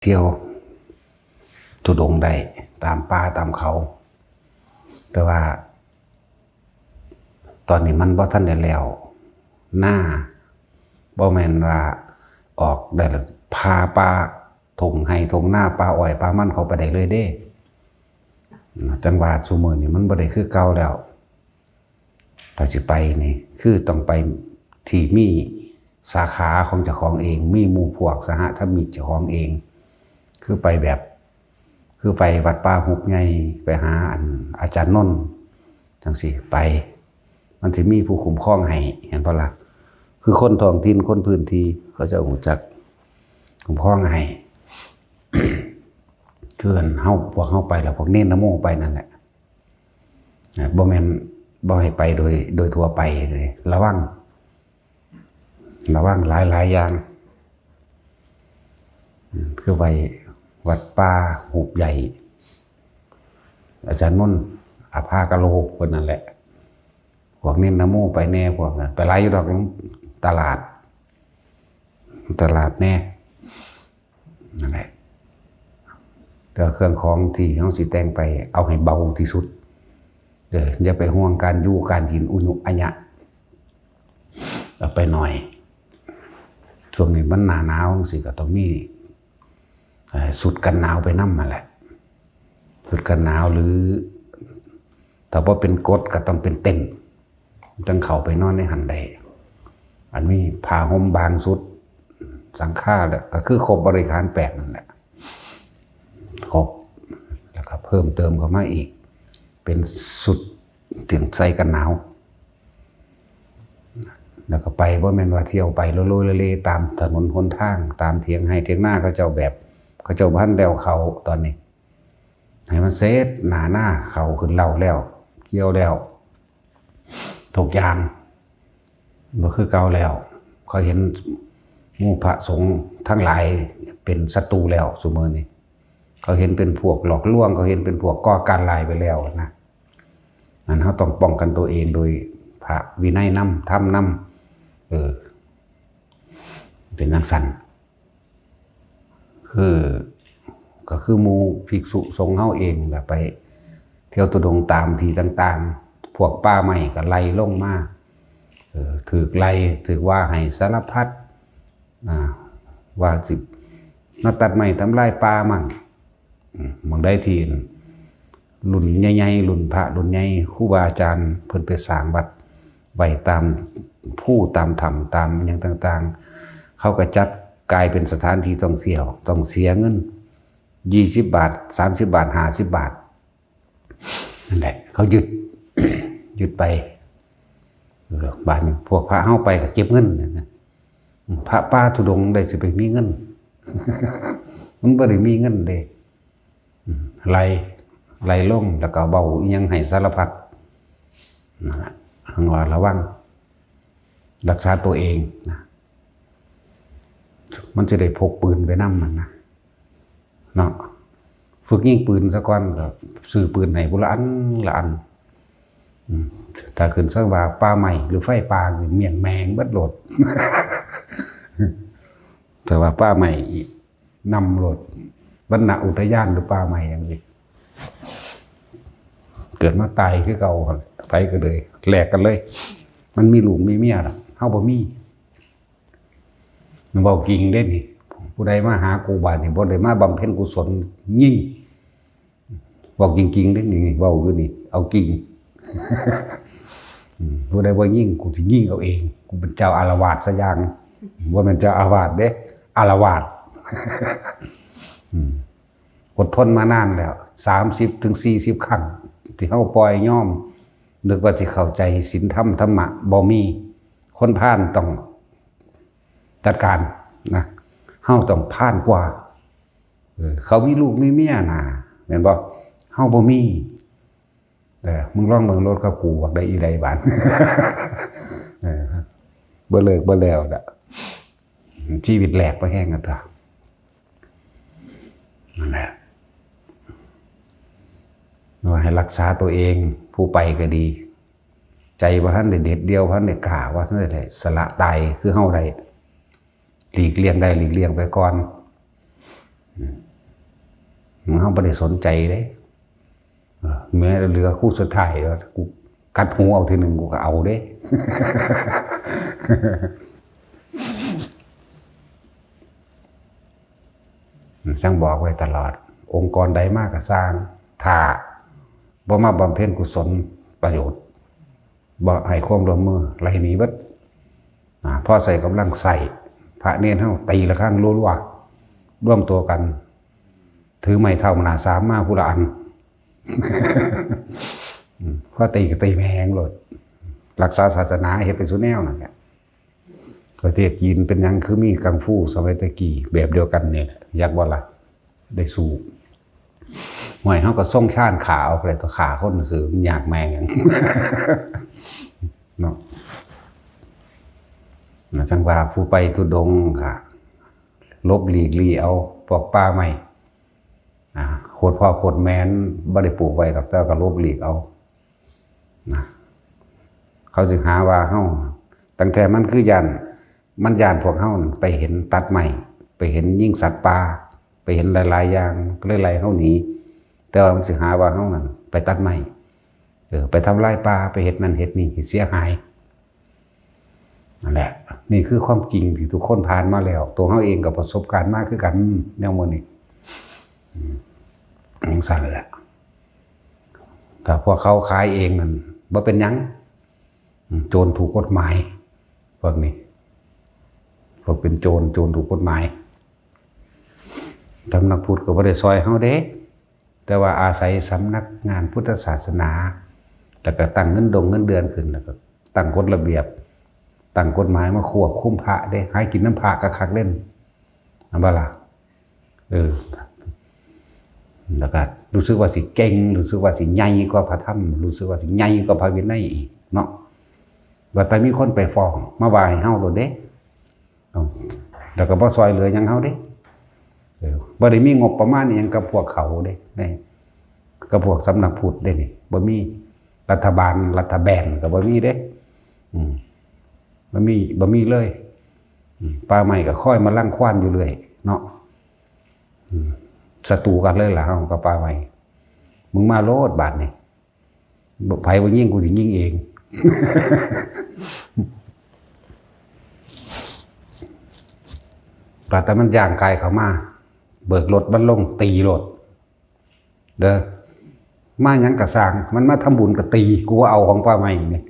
เที่ยวทุดงได้ตามป่าตามเขา แต่ว่าตอนนี้มันบ่ทันได้แล้วหน้าบ่แม่นว่าออกได้แล้วพาป่าทงให้ทงหน้าป่าอ้อยป่ามันเขาไปได้เลยเด้จังหวัดซุมื้อนี้มันบ่ได้คือเก่าแล้วถ้าสิไปนี่คือต้องไปที่มีสาขาของเจ้าของเองมีหมู่พวกสหธมิกเจ้าของเองคือไปแบบคือไปวัดป่าหุบใหญ่ไปหาอาจารย์นนท์จังสิไปมันสิมีผู้คุ้มครองให้เห็นบ่ล่ะคือคนท้องถิ่นคนพื้นที่เขาจะรู้จักคุ้มครองให้ คือเฮาพวกเฮาไปแล้วพวกเน้นนโมไปนั่นแหละบ่แม่นบ่ให้ไปโดยทั่วไปเลยระวังหลายอย่างคือไปวัดป่าหุบใหญ่อาจารย์นนท์อาภากะโลคนนั่นแหละพวกเน้นนโมไปแน่พวกนั้นไปไล่อยู่ดอกตลาดแน่นั่นแหละแต่เครื่องของที่เฮาสิแต่งไปเอาให้เบาที่สุดอย่าไปห่วงการอยู่การกินอุยุอัญญะเอาไปหน่อยช่วงนี้มันหน้าหนาวสิก็ต้องมีสุดกันหนาวไปนำมาแหละสุดกันหนาวหรือถ้าว่าเป็นกฎก็ต้องเป็นเต็นท์จังเข้าไปนอนในหันใดอันนี้ผ้าห่มบางสุดสังฆาแล้วก็คือครบบริการ8นั่นแหละครบแล้วก็เพิ่มเติมเข้ามาอีกเป็นสุดถึงใส่กันหนาวแล้วก็ไปว่าแม่นว่าเที่ยวไปโลๆเลๆตามถนนหนทางตามเถียงให้เถียงหน้าเขาเจ้าแบบเขาเจ้าพันแล้วเขาตอนนี้ให้มันเซตหน้าเขาขึ้นเล่าแล้วเกี่ยวแล้วทุกอย่างบ่คือเก่าแล้วเขาเห็นหมู่พระสงฆ์ทั้งหลายเป็นศัตรูแล้วซุมื้อนี้เขาเห็นเป็นพวกหลอกลวงเขาเห็นเป็นพวกก่อการร้ายไปแล้วนะนั่นเขาต้องป้องกันตัวเองโดยพระวินัยนำธรรมนำเป็นจังซั่นก็คือหมู่ภิกษุสงฆ์เฮาเองแหละไปเที่ยวตุดงตามที่ต่างๆพวกป่าไม้ก็ไล่ลงมาถูกไล่ถูกว่าให้สารพัดว่าสิมาตัดไม้ทำลายป่ามั่งบางได้ที่รุ่นใหญ่ๆรุ่นพระรุ่นใหญ่ครูบาอาจารย์เพิ่นไปสร้างวัดไว้ตามผู้ตามธรรมตามอย่างต่างๆเขาก็จัดกลายเป็นสถานที่ท่องเที่ยวต้องเสียเงิน20 บาท30 บาท50 บาทนั่นแหละเขายึดไปบาทพวกพระเฮาไปก็เก็บเงินนะพระป่าธุดงค์ได้สิไปมีเงิน มันบ่ได้มีเงินเด้ไล่ลงแล้วก็เบาอีหยังให้สารพัดนั่นแหละว่าระวังรักษาตัวเองนะมันจะได้พกปืนไปนำมันนะเนาะฝึกยิงปืนซะก่อนก็ซื้อปืนให้ผู้ละอันถ้าขึ้นสักว่าป่าใหม่หรือไฟป่าเมี่ยงแมงเบิดโหลด แต่ว่าป่าใหม่นำโหลดวรรณอุทยานหรือป่าใหม่อย่างนี้เกิดมาตายคือเก่าไปก็เลยแหลกกันเลยมันมีลูกมีเมียหรอกเฮาบ่มีมันบอกจริงเด้นี่ผู้ใดมาหากูบาดนี่บ่ได้มาบำเพ็ญกุศลยิ่งบอกจริงๆเด้นี่เว้าอยู่นี่เอาจริง ผู้ใดบ่ยิ่งกูสิยิ่งเอาเองกูเป็นเจ้าอารวาสซะอย่างบ่แม่นเจ้าอาวาสเด้อารวาส อดทนมานานแล้ว30 ถึง 40 ครั้งที่เฮาปล่อยยอมนึกว่าสิเข้าใจศีลธรรมธรรมะบ่มีคนพาลต้องจัดการนะเฮาต้องพาลกว่าเขามีลูกมีเมียน่ะแม่นบ่เฮาบ่มีมึงลองเบิ่งรถกับกูว่าได้อีไรบาด บ่เลิกบ่แล้วดะชีวิตแหลกไปแห้งกันเถอะนั่นแหละว่าให้รักษาตัวเองผู้ไปก็ดีใจว่าท่านได้เด็ดเดียวท่านได้กล้าว่าท่านได้สละตายคือเฮาได้หลีกเลี่ยงได้หลีกเลี่ยงไปก่อน เขาไม่ได้สนใจเลยแม้เหลือคู่สุดท้ายแล้วกูกัดหูเอาทีหนึ่งกูก็เอาเด้ ช่างบอกไว้ตลอดองค์กรใดมากก็สร้างถ้าบ่มาบำเพ็ญกุศลประโยชน์บ่ให้ความร่วมมือไรหนีเบิดพอใส่กำลังใส่พระเนรเฮาตีละครั้งรัวๆร่วมตัวกันถือไม้เท่ามนาสามมาผู้ละอัน พอตีก็ตีแมงเลยรักษาศาสนาเฮ็ดเป็นสุแนวนั่นแหละประเทศจีนเป็นยังคือมีกังฟูสมัยตะกี้แบบเดียวกันเนี่ยอยากว่าล่ะได้สู้หวยเขาก็ส่งชาติขาเอาอะไรตัวขาคนสื่อมันอยากแมงอย่าง เนาะจังว่าผู้ไปทุดงค่ะลบหลีกลีเอาปอกป้าใหม่โคตรพ่อโคตรแม่นบ่ได้ปลูกไว้ดอกแต่ก็ลบหลีกเอานะเขาสิหาว่าเฮาตั้งแต่มันคือยานพวกเฮาไปเห็นตัดใหม่ไปเห็นยิ่งสัตว์ป่าไปเห็นหลายๆอย่างก็เลยไล่เฮาหนีแต่ว่ามันสิหาว่าเฮานั่นไปตัดใหม่ไปทำลายป่าไปเฮ็ดนั่นเฮ็ดนี่เสียหายนั่นแหละนี่คือความจริงที่ทุกคนผ่านมาแล้วตัวเฮาเองกับประสบการณ์มากคือกันแนวมื้อนี้อย่างสั่นแหละแต่พวกเขาขายเองนั่นบ่เป็นหยังโจรถูกกฎหมายพวกนี้พวกเป็นโจรถูกกฎหมายสำนักพุทธก็บ่ได้ซอยเฮาเด้แต่ว่าอาศัยสำนักงานพุทธศาสนาแล้วก็ตั้งเงินเดือนขึ้นแล้วก็ตั้งกฎระเบียบตั้งกฎหมายมาควบคุมพระเด้ให้กินน้ำพระกะคักเล่นอันบ่ล่ะแล้วก็รู้สึกว่าสิเก่งรู้สึกว่าสิใหญ่กว่าพระธรรมรู้สึกว่าสิใหญ่กว่าพระวินัยอีกเนาะว่าแต่มีคนไปฟ้องมาว่าให้เฮาโลดเด้แล้วก็บ่ซอยเหลือหยังเฮาเด้บ่ได้มีงบประมาณอีหยังกับพวกเขาเด้กับพวกสำนักพุทธเด้นี่บ่มีรัฐบาลก็บ่มีเด้บ่มีเลยป่าไม้ก็ค่อยมาลั่งควานอยู่เรื่อยเนาะศัตรูกันเลยล่ะเฮากับป่าไม้มึงมาโลดบาดนี่ไผบ่ยิงกูสิยิงเอง แต่มันย่างกายเขามาเบิกรถมันลงตีรถเด้อมาหยังกะสร้างมันมาทำบุญก็ตีกูว่าเอาของป้าใหม่นี่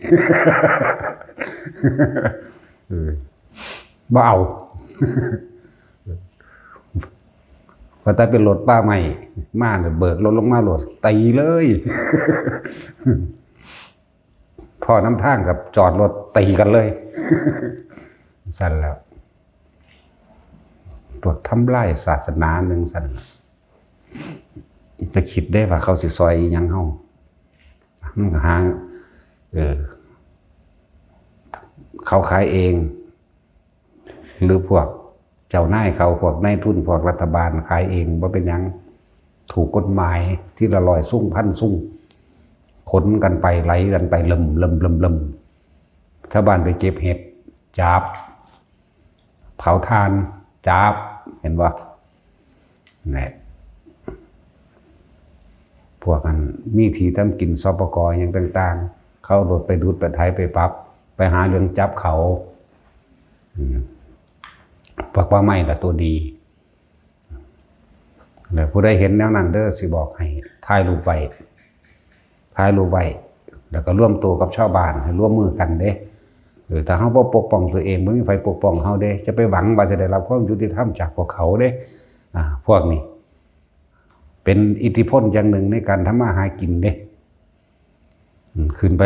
บ่เอา พอแต่เป็นรถป้าใหม่มาเนี่ยเบิกรถลงมารถตีเลย พอน้ำทางกับจอดรถตีกันเลย สั่นแล้วพวกทำลายศาสนาหนึ่งสั่นจะคิดได้ว่าเขาสิซอยยังเฮามันก็หาเขาขายเองหรือพวกเจ้านายเขาพวกนายทุนพวกรัฐบาลขายเองว่าเป็นยังถูกกฎหมายที่ละลอยสุ่งพันสุ่งขนกันไปไหลกันไปลมชาวบ้านไปเก็บเห็ดจับเผาทานจับเห็นว่าเนี่ยพวกกันมีทีทำกินสปกอย่างต่างๆเขาโดดไปดูดไปไถไปปรับไปหาเรื่องจับเขาพวกว่าไม่ละตัวดีแล้วผู้ใดเห็นแนวนั้นเด้อสิบอกให้ถ่ายรูปไว้แล้วก็ร่วมตัวกับชาวบ้านให้ร่วมมือกันเด้ถ้าเขาบ่ปกป้องตัวเองไม่มีใครปกป้องเขาเด้จะไปหวังว่าจะได้รับความยุติธรรมจากพวกเขาเด้พวกนี้เป็นอิทธิพลอย่างหนึ่งในการทำมาหากินเด้ขึ้นไป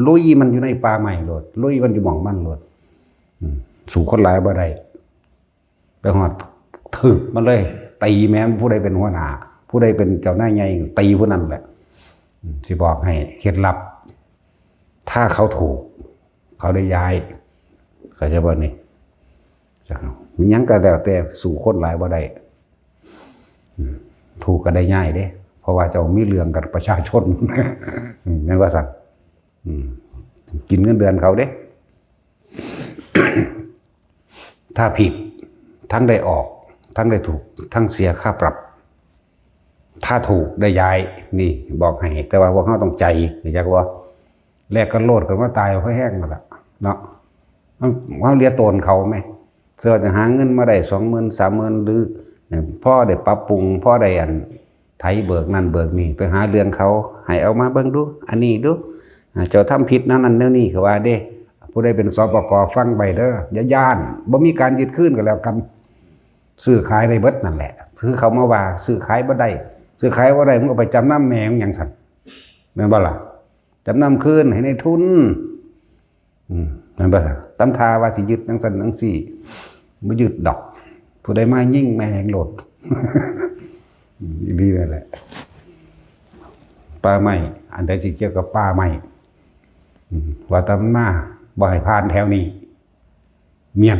ลุยมันอยู่ในป่าใหม่โลดลุยมันอยู่หม่องมันโลดสู่คนหลายบ่ได้ไปหอดถึกมันเลยตีแม้นผู้ใดเป็นหัวหน้าผู้ใดเป็นเจ้านายใหญ่ตีผู้นั้นแหละสิบอกให้เคล็ดลับถ้าเขาถูกเขาได้ย้ายเขาจะบอกนี่มันยังก็แล้วแต่สู่คนหลายบ่ได้ถูกก็ได้ง่ายเด้เพราะว่าเจ้ามีเรื่องกับประชาชนนั่นว่าสั่งกินเงินเดือนเขาเด้ ถ้าผิดทั้งได้ออก ทั้งได้ถูกทั้งเสียค่าปรับถ้าถูกได้ย้ายนี่บอกให้แต่ว่าพวกเขาต้องใจอยากว่าแลกกันโลดกันว่าตายเพราะแห้งมาละเนาะเขาเรียกโตนเขาไหมเสื้อจะหาเงินมาได้20,000 30,000หรือพ่อได้ปรับปรุงพ่อได้อันไถเบิกนั่นเบิกนี่ไปหาเรื่องเขาให้เอามาเบิ่งดูอันนี้ดูเจ้าทำผิดนั่นนี่คือว่าเด้ผู้ใดเป็นสปกฟังไปเด้ออย่าย่านบ่มีการยึดคืนกันแล้วกันซื้อขายได้เบิดนั่นแหละคือเขามาว่าซื้อขายบ่ได้ซื้อขายบ่ได้มึงก็ไปจำนำแม่งอย่างสั่นแม่นบ่ล่ะจำนำคืนให้ในทุนแม่นบ่ล่ะตำทาว่าสิยึดจังซั่นจังซี่บ่ยึดดอกผู้ใดมายิ่งแม่งโลดดีนั่นแหละป่าไม้อันใดสิเกี่ยวกับป่าไม้ว่าตำมาบ่ให้ผ่านแถวนี้เมียน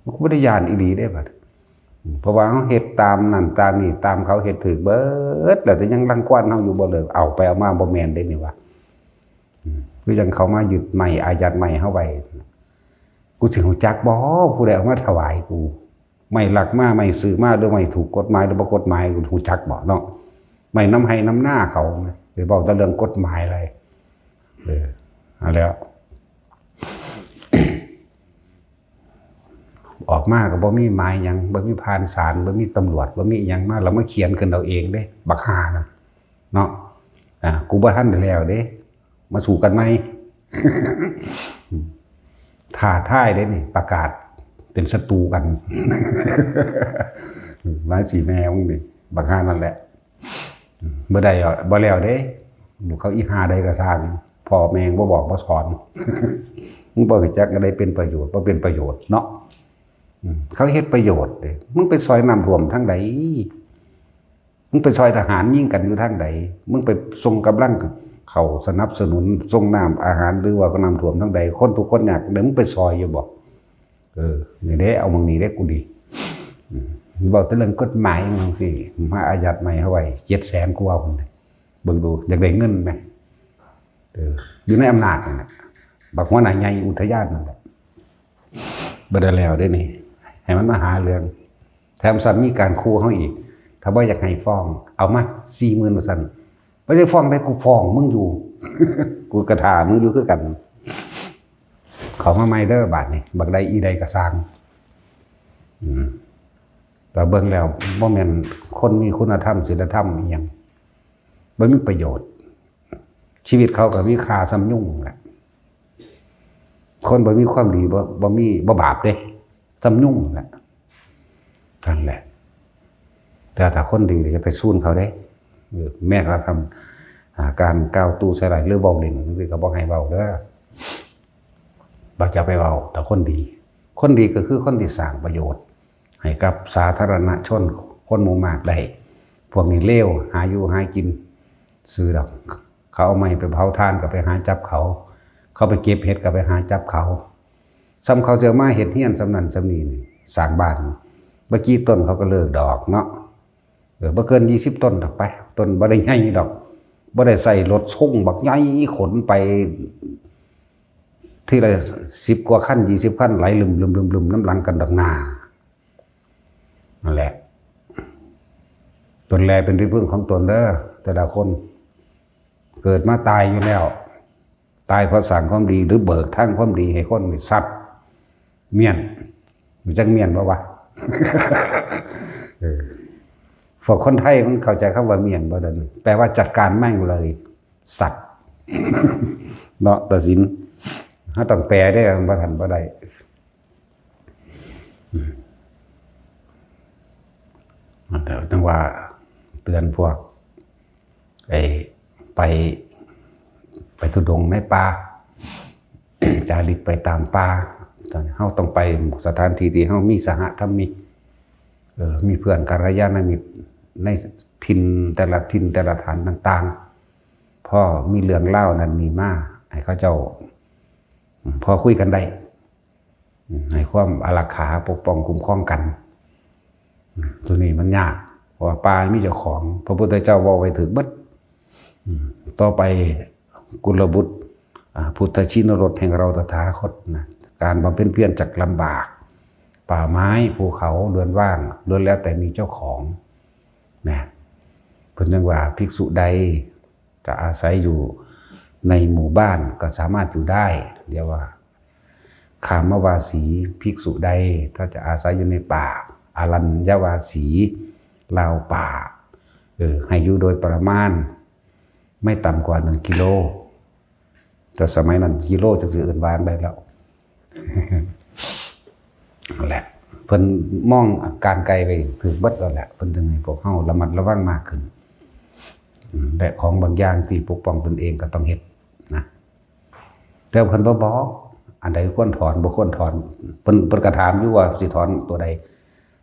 มันก็บ่ได้ย่านอีหลีได้บัดเพราะว่าเขาเฮ็ดตามนั่นตามนี่ตามเขาเฮ็ดถึกเบิดแล้วแต่ยังรังควานเฮาอยู่บ่เลิกเอาไปเอามาบ่แม่นได้นี่ว่าคือจังเขามายึดใหม่อายัดใหม่เฮาไว้กูสิรู้จักบ่ผู้ใดเอามาถวายกูไม่หลักมาไม่ซื้อมาหรือไม่ถูกกฎหมายหรือบ่กฎหมายกูรู้จักบ่เนาะไม่นำให้นำหน้าเขาไปเว้าแต่เรื่องกฎหมายอะไรเอาแล้ว ออกมาก็บ่มีหมายหยังบ่มีผ่านศาลบ่มีตำรวจบ่มีหยังมาเรามาเขียนขึ้นเอาเองเด้บักห่านะเนาะกูบ่ทันได้แล้วเด้มาสู่กันไหม ท้าทายเด้นี่ประกาศเป็นศัตรูกัน มาสีแมวนี่บักห่านั่นแหละบ่ได้บ่แล้วเด้เขาอีหาใดก็สร้างพ่อแม่บ่บอกบ่สอน มึงบ่รู้จักอะไรเป็นประโยชน์บ่เป็นประโยชน์เนาะเขาเฮ็ดประโยชน์เลยมึงไปซอยน้ำท่วมทั้งใดมึงไปซอยทหารยิงกันอยู่ทั้งใดมึงไปส่งกำลังเขาสนับสนุนส่งน้ำอาหารหรือว่าก็น้ำท่วมทั้งใดคนทุกคนอยากเดี๋ยวมึงไปซอยอยู่บอกนี่เด้เอามึงนี่เด้กูดีบอกแต่เรื่องกฎหมายมึงสิมาอายัดใหม่เข้าไว้700,000 กว่าคนเบิ่งดูอยากได้เงินไหมอยู่ในอำนาจนั่นแหละบักหัวหน้าใหญ่อุทยานนั่นแหละบ่ได้แล้วได้นี่ให้มันมาหาเรื่องแถมสั่นมีการคู่เขาอีกถ้าบ่อยากให้ฟ้องเอามา 40,000 ว่าซั่นบ่ได้ฟ้องได้กูฟ้องมึงอยู่ กูกระทามึงอยู่คือกันเขามาใหม่เด้อบาดนี่บักใดอีใดก็สร้างแต่เบิ่งแล้วบ่แม่นคนมีคุณธรรมศีลธรรมอีหยังบ่มีประโยชน์ชีวิตเขาก็มีค่าซ้ำยุ่งแหละคนบ่มีความดีบ่บาปเด้ซ้ำยุ่งแหละนั่นแหละแต่ถ้าคนดีจะไปสู้เขาได้แม่เขาทำการก้าวตู้ใส่ไหลหรือเบาเล่นคือเขาบอกให้เบาเด้อบ่จะไปเบาแต่คนดีก็คือคนที่สร้างประโยชน์ให้กับสาธารณชนคนหมู่มากได้พวกนี้เลวหาอยู่หากินซื้อดอกเขาเอาไม้ไปเผาทานก็ไปหาจับเขาไปเก็บเห็ดก็ไปหาจับเขาซ้ำเขาเจอมาเห็ดเฮี้ยนสำนันสำนีนี่สร้างบ้านเมื่อกี้ต้นเขาก็เลิกดอกเนาะบ่เกิน20 ต้นดอกไปต้นบ่ได้ใหญ่ดอกบ่ได้ใส่รถส่งบักใหญ่ขนไปที่ละ10 กว่าคัน20 คันไหลลืมน้ำหลังกันดอกหน้านั่นแหละตนแลเป็นที่พึ่งของตนเด้อแต่ละคนเกิดมาตายอยู่แล้วตายเพราะสั่งความดีหรือเบิกทางความดีให้คนมีสัตว์เมียนมันจังเมียนบ่วะ พวกคนไทยมันเข้าใจคำว่าเมียนบ่ดันแปลว่าจัดการแม่งเลยสัตว์ เนาะตัดสินถ้าต้องแปลได้บ่ทันบ่ได้แต่จังว่าเตือนพวกไปทุดงในป่า จาริกไปตามป่าเฮาต้องไปสถานที่ที่เฮามีสหธรรมิกมีเพื่อนกัลยาณมิตรในถิ่นแต่ละฐานต่างๆพ่อมีเรื่องเล่านั้นนี่มาให้เขาเจ้าพอคุยกันได้ให้ความอารักขาปกป้องคุ้มครองกันตัวนี้มันยากเพราะว่าป่ามีเจ้าของพระพุทธเจ้าบอกไว้ถึงบัดต่อไปกุลบุตรพุทธชินรสแห่งเราตถาคตนะการบำเพ็ญเพียรจักลำบาก ป่าไม้ภูเขาเรือนว่างล้วนแล้วแต่มีเจ้าของนะเพิ่นจึงว่าภิกษุใดจะอาศัยอยู่ในหมู่บ้านก็สามารถอยู่ได้เรียกว่าคามวาสีภิกษุใดถ้าจะอาศัยอยู่ในป่าอารัญญวาสีลาวป่าให้อยู่โดยประมาณไม่ต่ำกว่า1 กิโลแต่สมัยนั้นกิโลจะสื่ออื่นวางได้แล้วนั่นแหละเพิ่นมองการไกลไปถึงเบิดแล้วแหละเพิ่นจึงให้พวกเฮาระมัดระวังมากขึ้นและของบางอย่างที่ปกป้องตนเองก็ต้องเฮ็ดนะแต่เพิ่นบ่บอกอันใดควรถอนบ่ควรถอนเพิ่นก็ถามอยู่ว่าสิถอนตัวใด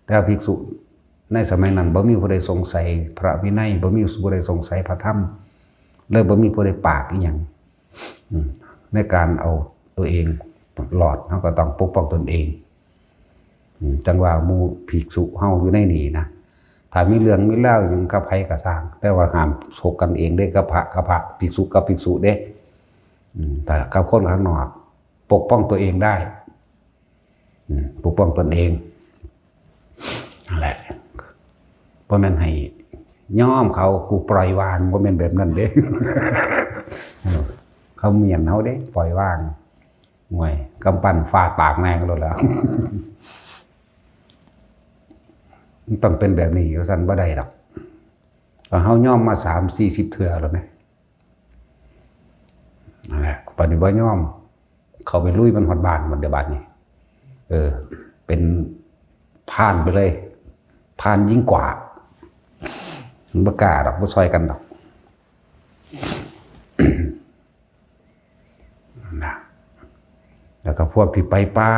แต่ภิกษุในสมัยนั้นบ่มีผู้ใดสงสัยพระวินัยบ่มีผู้ใดสงสัยพระธรรมเลยบ่มีผู้ใดปากอีหยังในการเอาตัวเองหลอดเฮาก็ต้องปกป้องตนเองจังว่าหมู่ภิกษุเฮาอยู่ในนี่นะถ้ามีเรื่องมีเล่าหยังกับไผก็สร้างแต่ว่าห้ามโศกกันเองได้กับพระภิกษุกับภิกษุเด้แต่กับคนข้างนอกปกป้องตัวเองได้ปกป้องตนเองนั่นแหละบ่แม่นให้ย่อมเขากูปล่อยวางบ่แม่นแบบนั้นเด้เขาเมียนเฮาเด้ปล่อยวางห่วยกำปั้นฟาดปากแม่งแล้ว มันต้องเป็นแบบนี้ว่าซั่นบ่ได้ดอกเฮาย่อมมา30-40เทื่อแล้วแม่นั่นแหละปฏิบัติย่อมเขาไปลุยมันฮอดบ้านมันเดี๋ยวบัดนี้เป็นผ่านไปเลยผ่านยิ่งกว่ามันบ่กล้าดอกบ่ซอยกันดอกนะแล้วก็พวกที่ไปป่า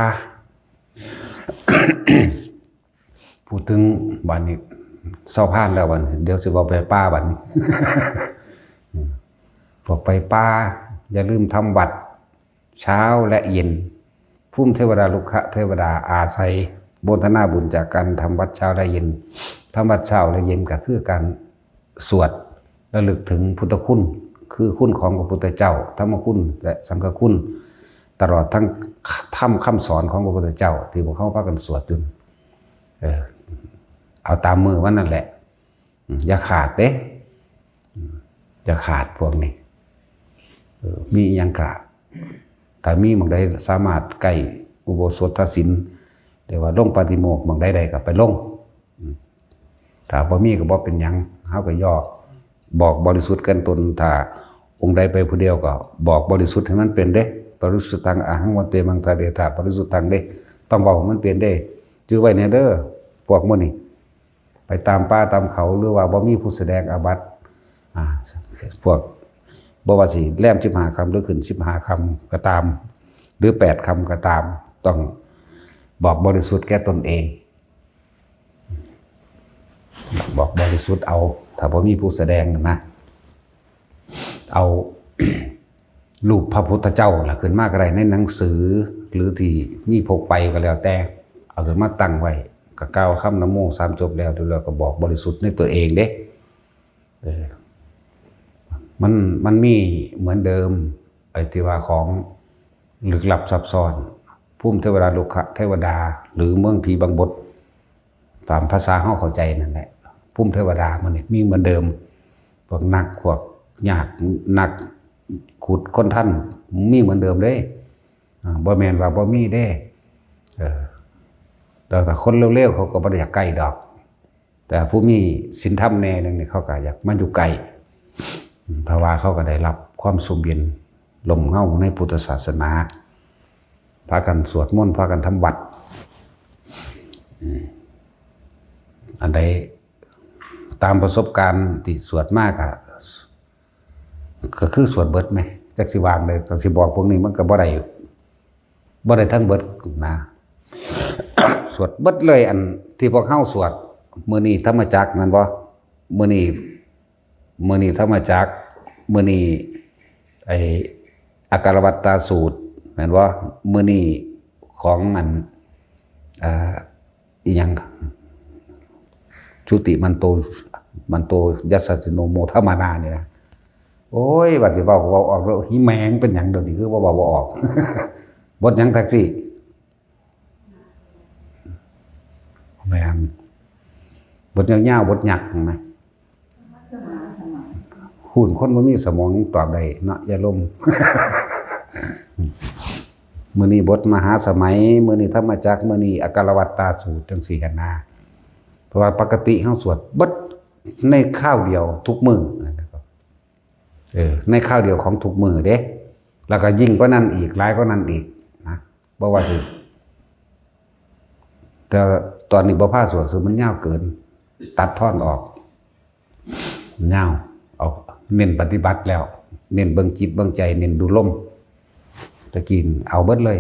พูดถึงบัดนี้เศร้าผ่านแล้วบัดเดี๋ยวสิบ่ไปป่าบัดนี้ พวกไปป่าอย่าลืมทำวัดเช้าและเย็นภูมิเทวดาลุกะเทวดาอาศัยโมทนาบุญจากการทำวัดเช้าและเย็นทำวัดเช้าและเย็นก็คือการสวดระลึกถึงพุทธคุณคือคุณของพระพุทธเจ้าธรรมคุณและสังฆคุณตลอดทั้งธรรมคำสอนของพระพุทธเจ้าที่พวกเขาพากันสวดอยู่เอาตามมือว่านั่นแหละอย่าขาดเด้อย่าขาดพวกนี้มีอย่างกะถ้ามีบางใดสามารถใกล้อุโบสถศีลเรียกว่าลงปาฏิโมกข์บางใดๆก็ไปลงถ้าบ่มีก็บ่เป็นหยังเฮาก็ย่อบอกบริสุทธิ์กันตนถ้าองค์ใดไปผู้เดียวก็บอกบริสุทธิ์ให้มันเป็นเด้บริสุทธิ์ตังอะหังวันเตมังตาเดถาบริสุทธิ์ตังเด้ต้องบอกให้มันเป็นเด้จื้อไว้แน่เด้อพวกมื้อนี้ไปตามป่าตามเขาหรือว่าบ่มีผู้แสดงอาบัติพวกบ่ว่าสิแล่ม15คำหรือขึ้น15คำก็ตามหรือ8คำก็ตามต้องบอกบริสุทธิ์แก่ตนเองบอกบริสุทธิ์เอาถ้าบ่มีผู้แสดงนะเอา รูปพระพุทธเจ้าล่ะขึ้นมาก็ได้ในหนังสือหรือที่มีพกไปก็แล้วแต่เอาขึ้นมาตั้งไว้ก็กล่าวคำนะโม3จบแล้วแล้วก็บอกบริสุทธิ์ในตัวเองเด้มันมีเหมือนเดิมไอ้ที่ว่าของลึกลับซับซ้อนภูมิเทวดาลุกะเทวดาหรือเมืองผีบางบทตามภาษาเฮาเข้าใจนั่นแหละภูมิเทวดามันมีเหมือนเดิมพวกนักพวกยากนักขุดคนท่านมีเหมือนเดิมเด้บ่แม่นว่าบ่มีเด้แต่คนเร็วๆเขาก็บ่ได้อยากใกล้ดอกแต่ผู้มีศีลธรรมแน่นึงนี่เขาก็อยากมาอยู่ไกลเพราะว่าเขาก็ได้รับความสุขเย็นลมเงาในพุทธศาสนาพากันสวดมนต์พากันทำวัดอันใดตามประสบการณ์ที่สวดมากก็คือสวดเบิดไหมจักสิวางเลยก็สิบอกพวกนี้มันก็บ่ได้ทั้งเบิดนะ สวดเบิดเลยอันที่พวกเฮาสวดมื้อนี้ธรรมจักรนั่นบ่มื้อนี้ธรรมจักรมื้อนี้ไอ้อาการวัตตาสูตรแม่นบ่มื้อนี้ของอีหยังจุติมันโตยัสสสิโนโมทมานานี่นะโอ้ยว่าสิเว้าออกแล้วหิแมงเป็นหยังเดี๋ยวนี้คือบ่ออก บทหยังแท็กซี่ แม่นบทยาวๆบทหยักไหมหุ่นคนบ่มีสมองตอบได้เนาะอย่าล้ม มื้อนี้บทมหาสมัยมื้อนี้ธรรมจักรมื้อนี้อการวัตตาสูตรจังซี่กันนะเพราะว่าปกติเฮาสวดเบิดในข้าวเดียวทุกมื้อนะครับในข้าวเดียวของทุกมื้อเด้แล้วก็ยิ่งกว่านั้นอีกหลายกว่านั้นอีกนะบ่ว่าสิแต่ตอนนี้บ่พาสวดคือมันยาวเกินตัดท่อนออกยาวเอาเน้นปฏิบัติแล้วเน้นเบิ่งจิตเบิ่งใจเน้นดูลมตะกินเอาเบิดเลย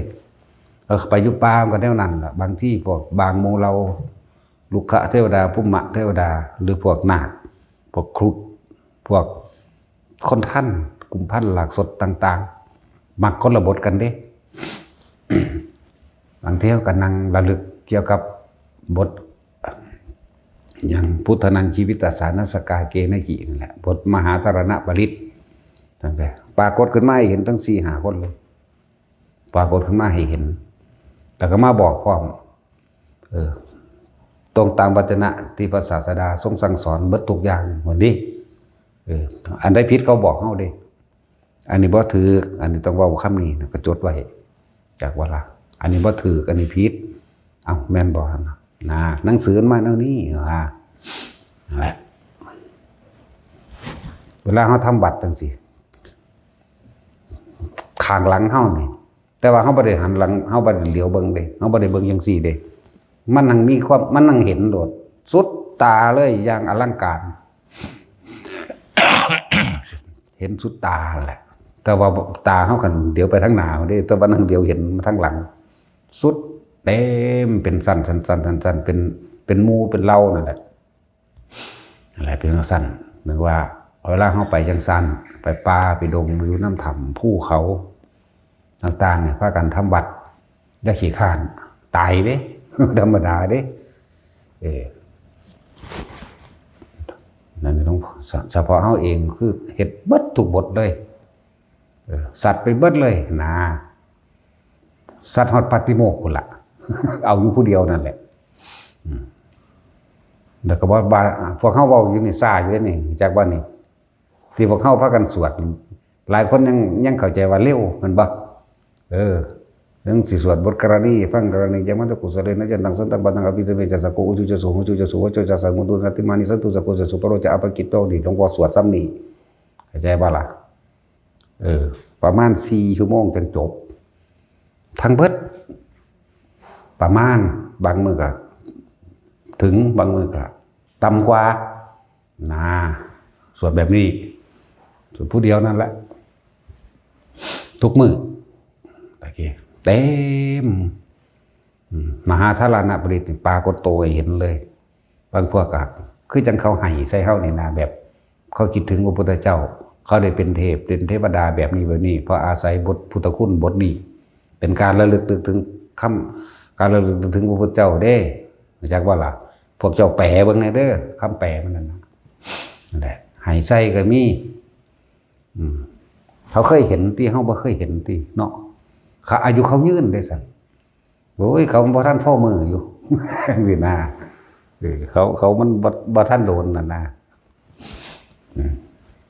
ไปอยู่ป่าก็แนวนั้นล่ะบางที่พวกบางโมเราลุกขะเทวดาภูมิเทวดาหรือพวกนาคพวกครุฑพวกคนท่านกลุ่มพันหลากสดต่างๆมักคนละบทกันเด้ บางเที่ยวก็นั่งระลึกเกี่ยวกับบทอย่างพุทธนังชีวิตสารสกาเกณหินั่นแหละบทมหาธารณปริตตั้งแต่ปรากฏขึ้นมาให้เห็นทั้ง4-5 คนเลยปรากฏขึ้นมาให้เห็นแต่ก็มาบอกความตรงตามวจนะที่พระศาสดาทรงสั่งสอนเบิดทุกอย่างเหมือนนี้อันใดผิดเขาบอกเฮาเด้อันนี้บ่ถืออันนี้ต้องเว้าคำนี้ก็จดไว้จากว่าล่ะอันนี้บ่ถืออันนี้ผิดเอ้าแม่นบ่นะหนังสือมาแนวนี้นั่นแหละเวลาเฮาทำบัตรจังซี่ข้างหลังเฮานี่แต่ว่าเฮาบ่ได้หันหลังเฮาบ่ได้เหลียวเบิ่งเด้เฮาบ่ได้เบิ่งจังซี่เด้มันนั่งมีความมันนั่งเห็นโดดสุดตาเลยอย่างอลังการ เห็นสุดตาแหละแต่ว่าตาเฮากันเดี๋ยวไปทางหน้าเด้แต่ว่านั่งเดี๋ยวเห็นมาทางหลังสุดเต็มเป็นสั้นเป็นหมู่เป็นเล่านั่นแหละอะไรเป็นสั้นเหมือนว่าเวลาเฮาไปจังซั่นไปป่าไปดงอยู่น้ำถ้ำภูเขาต่างๆเนี่ยพากันทำบัตรได้ขี้ข้านตายเด้ ธรรมดาเด้นั่นต้องเฉพาะเฮาเองคือเฮ็ดเบิดทุกบทเลยสัตว์ไปเบิดเลยนะสัตว์ฮอดปาติโมกข์พุ่นล่ะ เอาอยู่ผู้เดียวนั่นแหละแล้วก็บ่พวกเฮาเว้าอยู่นี่ซ่าอยู่นี่จากว่านี่ที่พวกเฮาพากันสวดหลายคนยังเข้าใจว่าเร็วมันบ่เรื่องสิสวดบทกรณีฟังกรณีจังมันตะกุสเลนะจันตังสันตังบันตังอภิเษเวจะสักโกอุจุจะสุหุจุจะสุวะจะสังมุตุสัตติมานิสันตุสักโกจะสุปโรจะอภกิตโตนี่หลวงพ่อสวดซ้ำนี่เข้าใจบ่ล่ะประมาณ4 ชั่วโมงจนจบทั้งเบิดประมาณบางมื้อก็ถึงบางมื้อก็ต่ำกว่าสวดแบบนี้สวดผู้เดียวนั่นแหละทุกมื้อตะกี้เต็มมหาธารณปริตปรากฏโตให้เห็นเลยบางพวกก็คือจังเขาให้ใส่เฮานี่นะแบบเขาคิดถึงพระพุทธเจ้าเขาได้เป็นเทพเป็นเทวดาแบบนี้เพราะอาศัยบทพุทธคุณบทนี้เป็นการระลึกถึงการระลึกถึงพระพุทธเจ้าเด้จากว่าล่ะพวกเจ้าแปลเบิ่งแน่เด้อคำแปลมันนั่นแหละให้ใส่ก็มีเขาเคยเห็นที่เฮาบ่เคยเห็นที่เนาะเขาอายุเขายืนได้สั่นโอ้ยเขาบ่ทันพ่อมืออยู่ สินะเขามันบ่ทันโดนนั่นนะ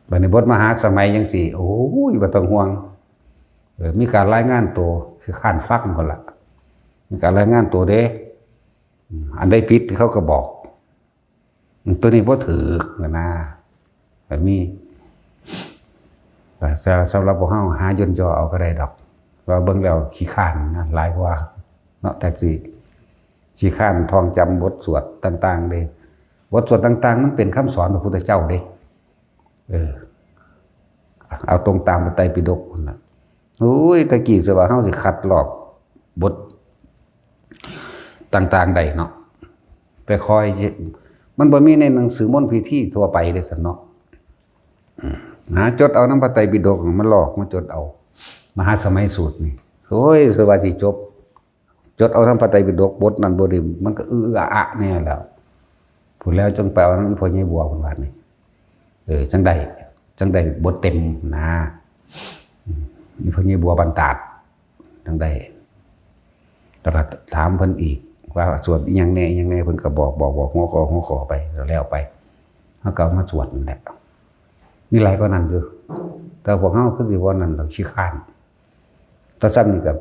บัดนี้บทมหาสมัยจังซี่โอ้ยบ่ต้องห่วงมีการรายงานตัวคือข้านฟังพุ่นล่ะมีการรายงานตัวเด้อันใดผิดเขาก็บอกตัวนี้บ่ถูกนะแบบนี้แต่สำหรับพวกเฮาหาย่นย่อเอาก็ได้ดอกว่าเบิ่งแล้วขี้ข้านนะหลายกว่าเนาะแท็กซี่ขี้ข้านท่องจำบทสวดต่างๆเด้บทสวดต่างๆมันเป็นคำสอนพระพุทธเจ้าเด้เอาตรงตามพระไตรปิฎกนั่นน่ะโอ้ยตะกี้สิว่าเฮาสิคัดลอกบทต่างๆได้เนาะไปคอยมันบ่มีในหนังสือมนต์พิธีทั่วไปเด้ซั่นเนาะหาจดเอานำพระไตรปิฎกมันลอกมาจดเอามหาสมัยสูตรนี่โอ้ยสว่าสิจดเอาทั้งพระไตรปิฎกบทนั้นบ่ได้มันก็อะแน่แล้วพูดแล้วจงไปเอานำอีพ่อใหญ่บัวพุ่นว่านี่จังได้บทเต็มนะอีพ่อใหญ่บัวบันตาดจังได้แล้วก็ถามเพิ่นอีก ว่าสวดยังแน่ยังแน่เพิ่นก็บอกหัวขอไปแล้วไปเฮาก็เอามาสวดนั่นแหละมีหลายกว่านั้นอยู่แต่พวกเฮาคือสิบ่นั่นดอกขี้คร้านแต่ซ้ำนี่ก็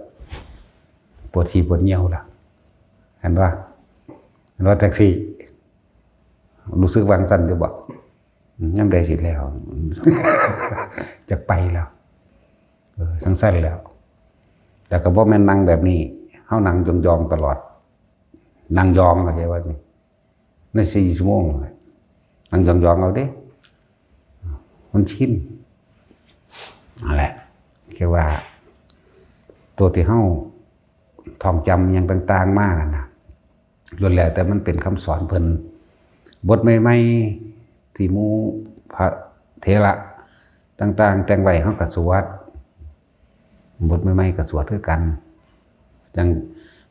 ปวดฉี่ปวดเหี่ยวล่ะเห็นว่าแท็กซี่รู้สึกวางสั่นอยู่บ่ยามใดสิแล้ว จะไปแล้วทั้งสั้นแล้วแต่ก็บ่แม่นนั่งแบบนี้เฮานั่งยองๆตลอดนั่งยองเข้าใจว่านี่ใน4 ชั่วโมงนั่งยองๆเอาเด้มันชินนั่นแหละคือว่าตัวที่เฮาท่องจำอย่างต่างๆมานั่นน่ะล้วนแล้วแต่มันเป็นคำสอนเพิ่นบทใหม่ๆที่หมู่พระเถระต่างๆแต่งไว้เฮาก็สวดบทใหม่ๆก็สวดคือกันจัง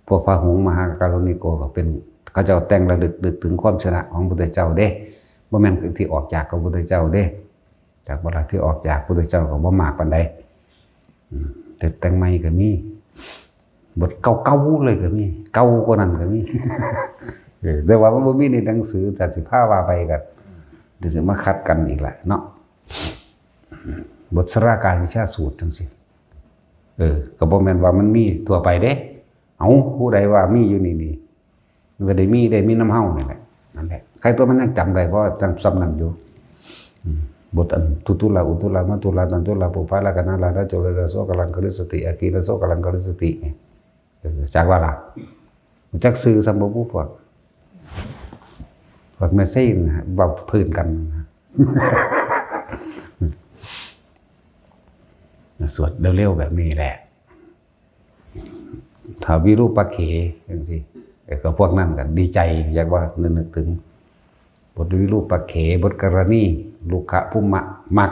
พวกพระหงส์มหาการุณิโกก็เป็นเขาเจ้าแต่งระลึกถึงความชนะของพระพุทธเจ้าเด้บ่แม่นที่ออกจากพระพุทธเจ้าเด้จากเวลาที่ออกจากพระพุทธเจ้าก็บ่มากปานใดแต่แต่งใหม่ก็มีบทเก่าๆเลยก็มีเก่ากว่านั้นก็มีแต่ว่ามันบ่มีในหนังสือแต่สิพาว่าไปก็เดี๋ยวสิมาคัดกันอีกแหละเนาะบทสรากายวิชาสูตรจังซี่ก็บ่แม่นว่ามันมีทั่วไปเด้เอาผู้ใดว่ามีอยู่นี่มันก็ได้มีน้ำเฮานี่แหละนั่นแหละใครตัวมันยังจำได้เพราะจังซ้ำนั้นอยู่บทอันทุลาอุทุลามัทุลาตันทุลาปุปาลากนาลาดาโจเลระโสกลังกฤสติอากีระโสกลังกฤสติจากว่าล่ะจักซื้อสมบูรณ์พวกแม่ซี่นะเว้าพื้นกันสวดเร็วๆแบบนี้แหละถ้าวิรูปเขจังซี่ก็พวกนั้นกันดีใจอยากว่านึกถึงบทวิรูปเขบทกรณีลูกขะภูมะมัก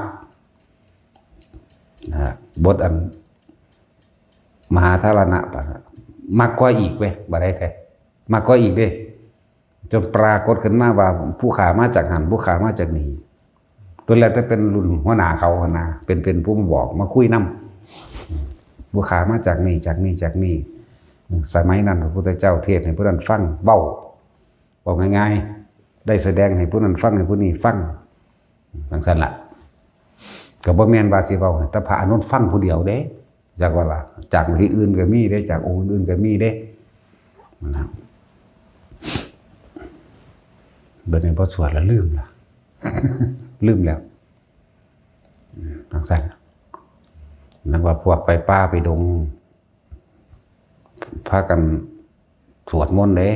บทอันมหาธารณะปะมักกว่าอีกเว้ยบ่ได้แท้มักกว่าอีกเด้จนปรากฏขึ้นมาว่าผู้ขามาจากหันผู้ขามาจากนี่โดยแล้วแต่เป็นรุ่นหัวหน้าเขาหัวหน้าเป็นผู้มาบอกมาคุยนำผู้ขามาจากนี่สมัยนั้นพระพุทธเจ้าเทศน์ให้ผู้นั้นฟังเว้าง่ายๆได้แสดงให้ผู้นั้นฟังให้ผู้นี้ฟังจังซั่นล่ะก็บ่แม่นว่าสิเว้าให้แต่พระอนุนฟังผู้เดียวเด้จากว่าล่ะจากที่อื่นก็มีเด้จากองค์อื่นก็มีเด้นะเบิ่งในบ่สวดแล้วลืมล่ะ ลืมแล้วจังซั่นนักว่าพวกไปป่าไปดงพากันสวดมนต์เด้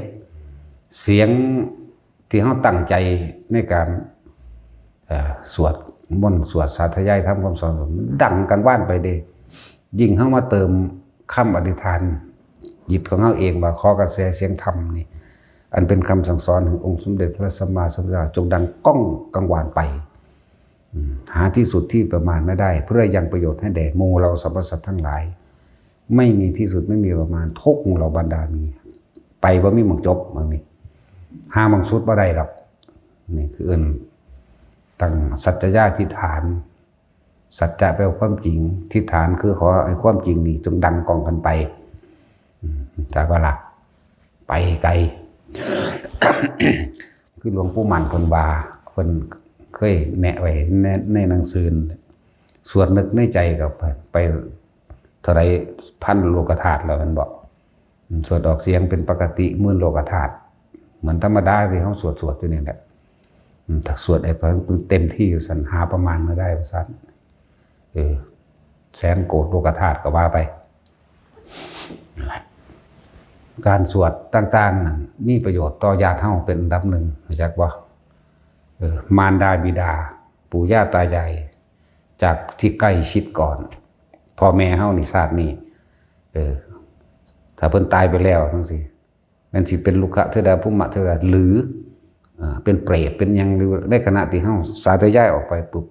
เสียงที่เฮาตั้งใจในการสวดมนต์สวดสาธยายทำคำสอนดังกันว่านไปเด้ยิ่งเฮามาเติมคำอธิษฐานจิตของเฮาเองว่าขอกระแสเสียงธรรมนี่อันเป็นคำสั่งสอนขององค์สมเด็จพระสัมมาสัมพุทธเจ้าจงดังก้องกังวานไปหาที่สุดที่ประมาณไม่ได้เพื่อยังประโยชน์ให้แด่หมู่เราสรรพสัตว์ทั้งหลายไม่มีที่สุดไม่มีประมาณทุกหมู่เราบรรดามีไปบ่มีหมองจบมื้อนี้หาหมองสุดบ่ได้ดอกนี่คือตั้งสัจจะญาธิฐานสัจจะแปลว่าความจริงทิฏฐานคือขอให้ความจริงนี่จงดังก้องกันไปจากว่าล่ะไปไกล คือหลวงปู่มั่นเพิ่นว่าเพิ่นเคยแนะไว้ในหนังสือสวดนึกในใจกับไปเท่าไรพันโลกธาตุแล้วมันบอกสวดออกเสียงเป็นปกติหมื่นโลกธาตุเหมือนธรรมดาที่เขาสวดอยู่นี่แหละถ้าสวดไอ้ตอนเต็มที่สันหาประมาณไม่ได้ประสันแสนโกฏโลกธาตุก็ว่าไปการสวดต่างๆนั้นมีประโยชน์ต่อญาติเฮาเป็นอันดับหนึ่งจากว่ามารดาบิดาปู่ย่าตายายจากที่ใกล้ชิดก่อนพ่อแม่เฮานี่ชาตินี้ถ้าเพิ่นตายไปแล้วจังซี่มันสิเป็นลูกขะเทวดาภูมะเทวดาหรือเป็นเปรตเป็นหยังหรือในขณะที่เฮาสาธยายออกไปปุ๊บ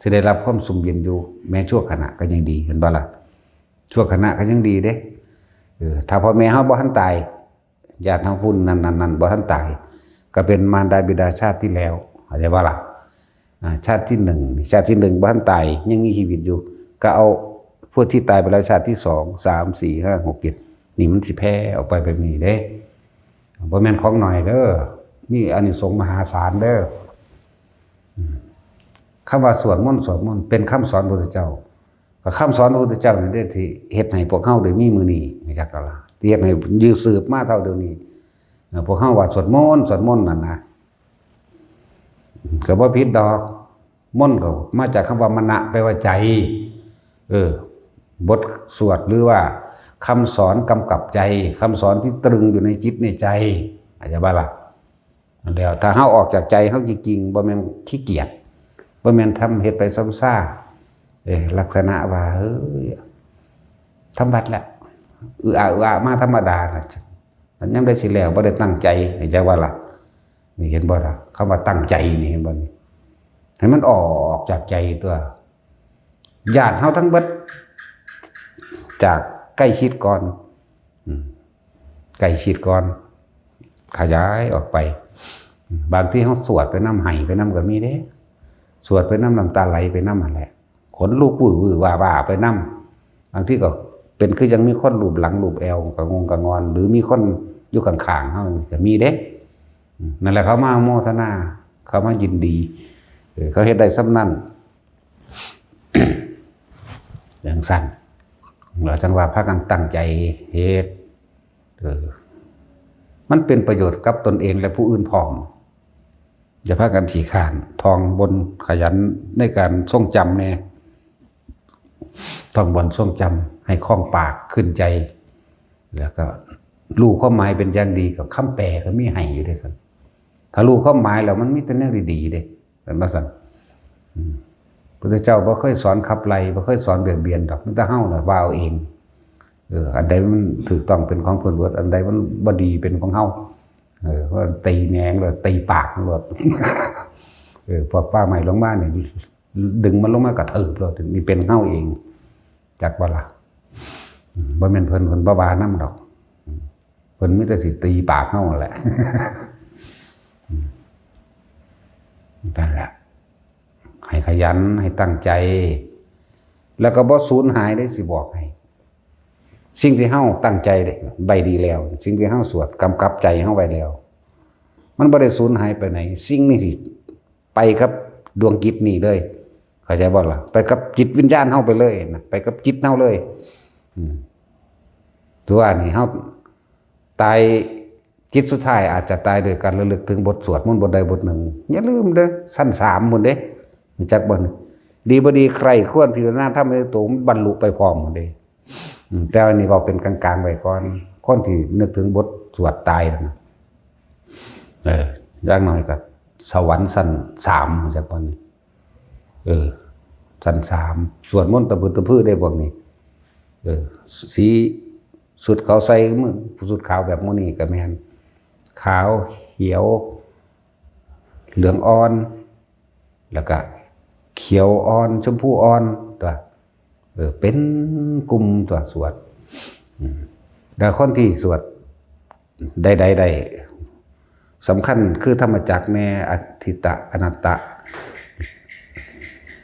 สิได้รับความสุขเย็นอยู่แม้ชั่วขณะก็ยังดีเห็นบ่ล่ะชั่วขณะก็ยังดีเด้ถ้าพ่อแม่เฮาบ่ทันตายญาติเฮาพุ่นนั้นบ่ทันตายก็เป็นมารดาบิดาชาติที่แล้วเข้าใจบ่ล่ะชาติที่1บ่ทันตายยังมีชีวิตอยู่ก็เอาพวกที่ตายไปแล้วชาติที่2 3 4 5 6 7นี่มันสิแผ่ออกไปแบบนี้เด้ บ่แม่นของหน่อยเด้อมีอานิสงส์มหาศาลเด้อคำว่าสวดมนต์เป็นคำสอนพระพุทธเจ้าก็คำสอนพระพุทธเจ้านี่ได้ที่เฮ็ดให้พวกเฮาได้มีมื้อนี้จักก็ล่ะเฮ็ดให้ยื้อสืบมาเท่าเดี๋ยวนี้พวกเฮาว่าสวดมนต์นั่นนะก็บ่ผิดดอกมนต์ก็มาจากคำว่ามนะแปลว่าใจบทสวดหรือว่าคำสอนกำกับใจคำสอนที่ตรึงอยู่ในจิตในใจอาจจะว่าล่ะแล้วถ้าเฮาออกจากใจเฮาจริงๆบ่แม่นขี้เกียจบ่แม่นทำเฮ็ดไปซ้ำซ่าลักษณะว่าทำบัดแหละมาธรรมดาน่ะมันยังได้สิแล้วบ่ได้ตั้งใจอาจจะว่าล่ะนี่เห็นบ่ล่ะคำว่าตั้งใจนี่เห็นบ่นี่ให้มันออกจากใจตัวญาติเฮาทั้งเบิดจากใกล้ชิดก่อนใกล้ชิดก่อนขยายออกไปบางที่เขาสวดไปน้ำไห้ไปน้ำก็มีเด้สวดไปน้ำตาไหลไปน้ำอะไรขนลูกปื้อว่าไปน้ำบางที่ก็เป็นคือยังมีคนรูปหลังรูปแอวกะงอนหรือมีคนอยู่ข้างๆเขาก็มีเด้นั่นแหละเขามาโมทนาเขามายินดีเขาเฮ็ดได้ซ้ำนั่น อย่างสั้นเราจังว่าพากันตั้งใจเฮ็ดมันเป็นประโยชน์กับตนเองและผู้อื่นพร้อมอย่าพากันขี้ข้านทองบนขยันในการทรงจำเนี่ยทองบนทรงจำให้คล่องปากขึ้นใจแล้วก็รู้ความหมายเป็นอย่างดีกับคำแปลก็มีให้อยู่ด้วยสันถ้ารู้ความหมายแล้วมันมีแต่เรื่องดีๆเด้เป็นมาสันพระเจ้าบ่เคยสอนขับไล่บ่เคยสอนเบียดเบียนดอกมันแต่เฮาน่ะว่าเอาเองอันใดมันถูกต้องเป็นของเพิ่นเบิดอันใดมันบ่ดีเป็นของเฮาเพราะตีแหนงเลยตีปากมันหมดพอป้าใหม่ลงมาเนี่ยดึงมันลงมากระเถิบเลยนี่เป็นเฮาเองจากว่าล่ะบ่แม่นเพิ่นบ่ว่านำดอกเพิ่นมีแต่สิตีปากเฮาแหละนั่นแหละให้ขยันให้ตั้งใจแล้วก็บ่สูญหายได้สิบอกให้สิ่งที่เฮาตั้งใจใบดีแล้วสิ่งที่เฮาสวดกำกับใจเฮาไว้แล้วมันบ่ได้สูญหายไปไหนสิ่งนี้สิไปกับดวงจิตนี่เลยเข้าใจบ่ล่ะไปกับจิตวิญญาณเฮาไปเลยนะไปกับจิตเฮาเลยตัวนี้เฮาตายจิตสุดท้ายอาจจะตายโดยการระลึกถึงบทสวดมนต์บทใดบทหนึ่งอย่าลืมเด้อสั้น3หมดเด้รู้จักบ่ดีบ่ดีใครควรพิจารณาถ้าไม่ตรงบรรลุไปพร้อมหมดเด้แต่อันนี้ก็เป็นกลางๆไว้ก่อนคนที่นึกถึงบทสวดตายนะอย่างน้อยก็สวรรค์สั้น3จากบ่นี้สั้น3สวดมนต์ตะพื้ได้พวกนี้สีสุดขาวใสมือสุดขาวแบบมื้อนี้ก็แม่นขาวเขียวเหลืองอ่อนแล้วก็เขียวอ่อนชมพูอ่อนตัวเป็นกลุ่มตัวสวดแต่คนที่สวดใดสำคัญคือธรรมจักรแน่อธิตะอนัตตะ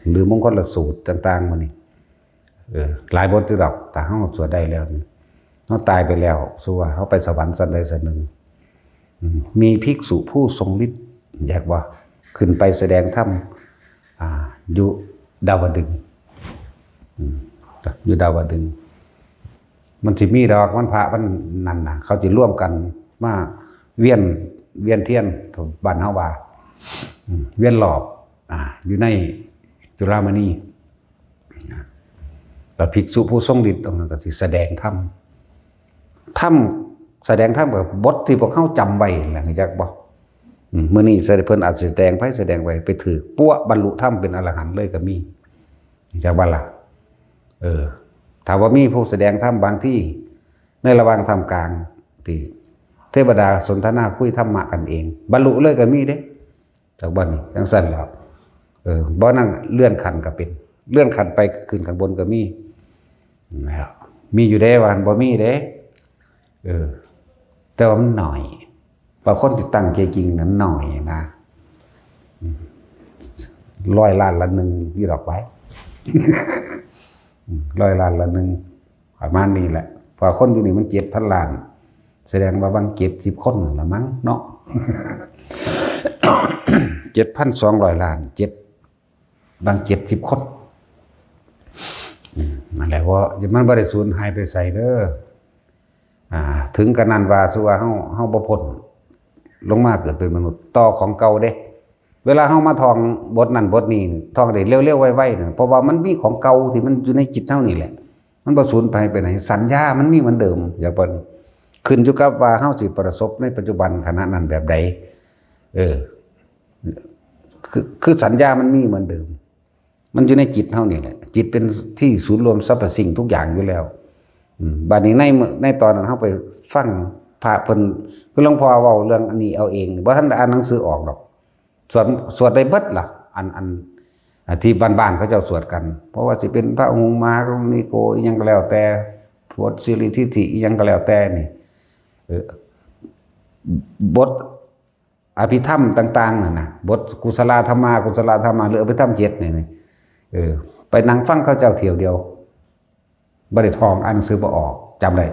หรือมงคลสูตรต่างๆมันนี่หลายบทที่ดอกแต่เขาสวดได้แล้วเขาตายไปแล้วสัวเขาไปสวรรค์สันใดสันหนึ่งมีภิกษุผู้ทรงฤทธิ์อยากว่าขึ้นไปแสดงธรรมอยู่ดาวดึงอยู่ดาวดึงมันสิมีดอกมันพระมันนั่นนะเขาจะร่วมกันมาเวียนเทียนบ้านเฮาว่าเวียนหลอบอยู่ในจุฬามณีแล้วภิกษุผู้ทรงฤทธิ์ตรงนั้นก็สิแสดงธรรมแสดงธรรมกับบทที่พวกเขาจำไว้แหละจักบ่มื้อนี้เพิ่นอาจแสดงไว้ไปถือปั้วบรรลุธรรมเป็นอรหันต์เลยก็มีจักบ่ล่ะถ้าว่ามีผู้แสดงธรรมบางที่ในระหว่างธรรมกลางที่เทวดาสนทนาคุยธรรมะกันเองบรรลุเลยก็มีเด้จากบ่นี่จังซั่นแล้วบ่นั่งเลื่อนขั้นก็เป็นเลื่อนขั้นไปขึ้นข้างบนก็มีแล้วมีอยู่เด้ว่าบ่มีเด้แต่ว่ามันหน่อยบางคนที่ตั้งใจจริงนั้นหน่อยนะ100 ล้านละ1อยู่ดอกไว้ 100 ล้านละ1ประมาณนี้แหละพอคนอยู่นี่มัน7,000 ล้าน แสดงว่าบาง70คนละมั้งเนาะ 7,200 ล้านบาง70คนนั่นแหละว่ามันบ่ได้สูญหายไปไสเด้อถึงกันนั้นว่าสุว่าเฮาบ่พ้นลงมาเกิดเป็นมนุษย์ต่อของเก่าเด้เวลาเฮามาท่องบทนั้นบทนี้ท่องได้เร็วๆไวๆเพราะว่ามันมีของเก่าที่มันอยู่ในจิตเฮานี่แหละมันบ่สูญไปไหนสัญญามันมีเหมือนเดิมอย่าบ่ขึ้นอยู่กับว่าเฮาสิประสบในปัจจุบันขณะนั้นแบบใดคือสัญญามันมีเหมือนเดิมมันอยู่ในจิตเฮานี่แหละจิตเป็นที่ศูนย์รวมสรรพสิ่งทุกอย่างอยู่แล้วบัดนี้ในตอนนั้นเฮาไปฟังพระเพิ่นคือหลวงพ่อเว้าเรื่องอันนี้เอาเองบ่ทันได้อ่านหนังสือออกดอกสวดได้เบิดล่ะอันที่บ้านๆเขาเจ้าสวดกันเพราะว่าสิเป็นพระองค์มหากรุณิโกอีหยังก็แล้วแต่บทสิริทิฏฐิอีหยังก็แล้วแต่นี่บทอภิธรรมต่างๆนั่นน่ะบทกุศลธรรมะหรืออภิธรรม7นี่ไปนั่งฟังเขาเจ้าเที่ยวเดียวบ่ได้ท่องอ่านหนังสือบ่ออกจำได้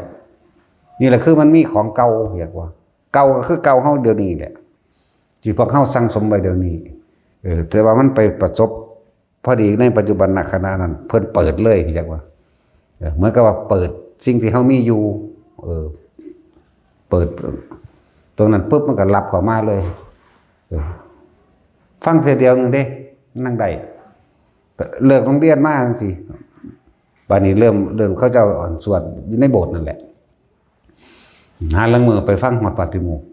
นี่แหละคือมันมีของเก่าเรียกว่าเก่าก็คือเก่าเฮาเดี๋ยวนี้แหละที่พวกเฮาสั่งสมไว้เดี๋ยวนี้แต่ว่ามันไปประสบพอดีในปัจจุบันณขณะนั้นเพิ่นเปิดเลยเรียกว่าเหมือนกับว่าเปิดสิ่งที่เฮามีอยู่เปิดตรงนั้นปุ๊บมันก็รับเข้ามาเลยฟังเทีเดียวนึงเด้นั่งได้เลิกโรงเรียนมาจังซี่บัดนี้เริ่มเขาเจ้าอ่อนสวดอยู่ในโบสถ์นั่นแหละหาลังมือไปฟังฮอดปาฏิโมกข์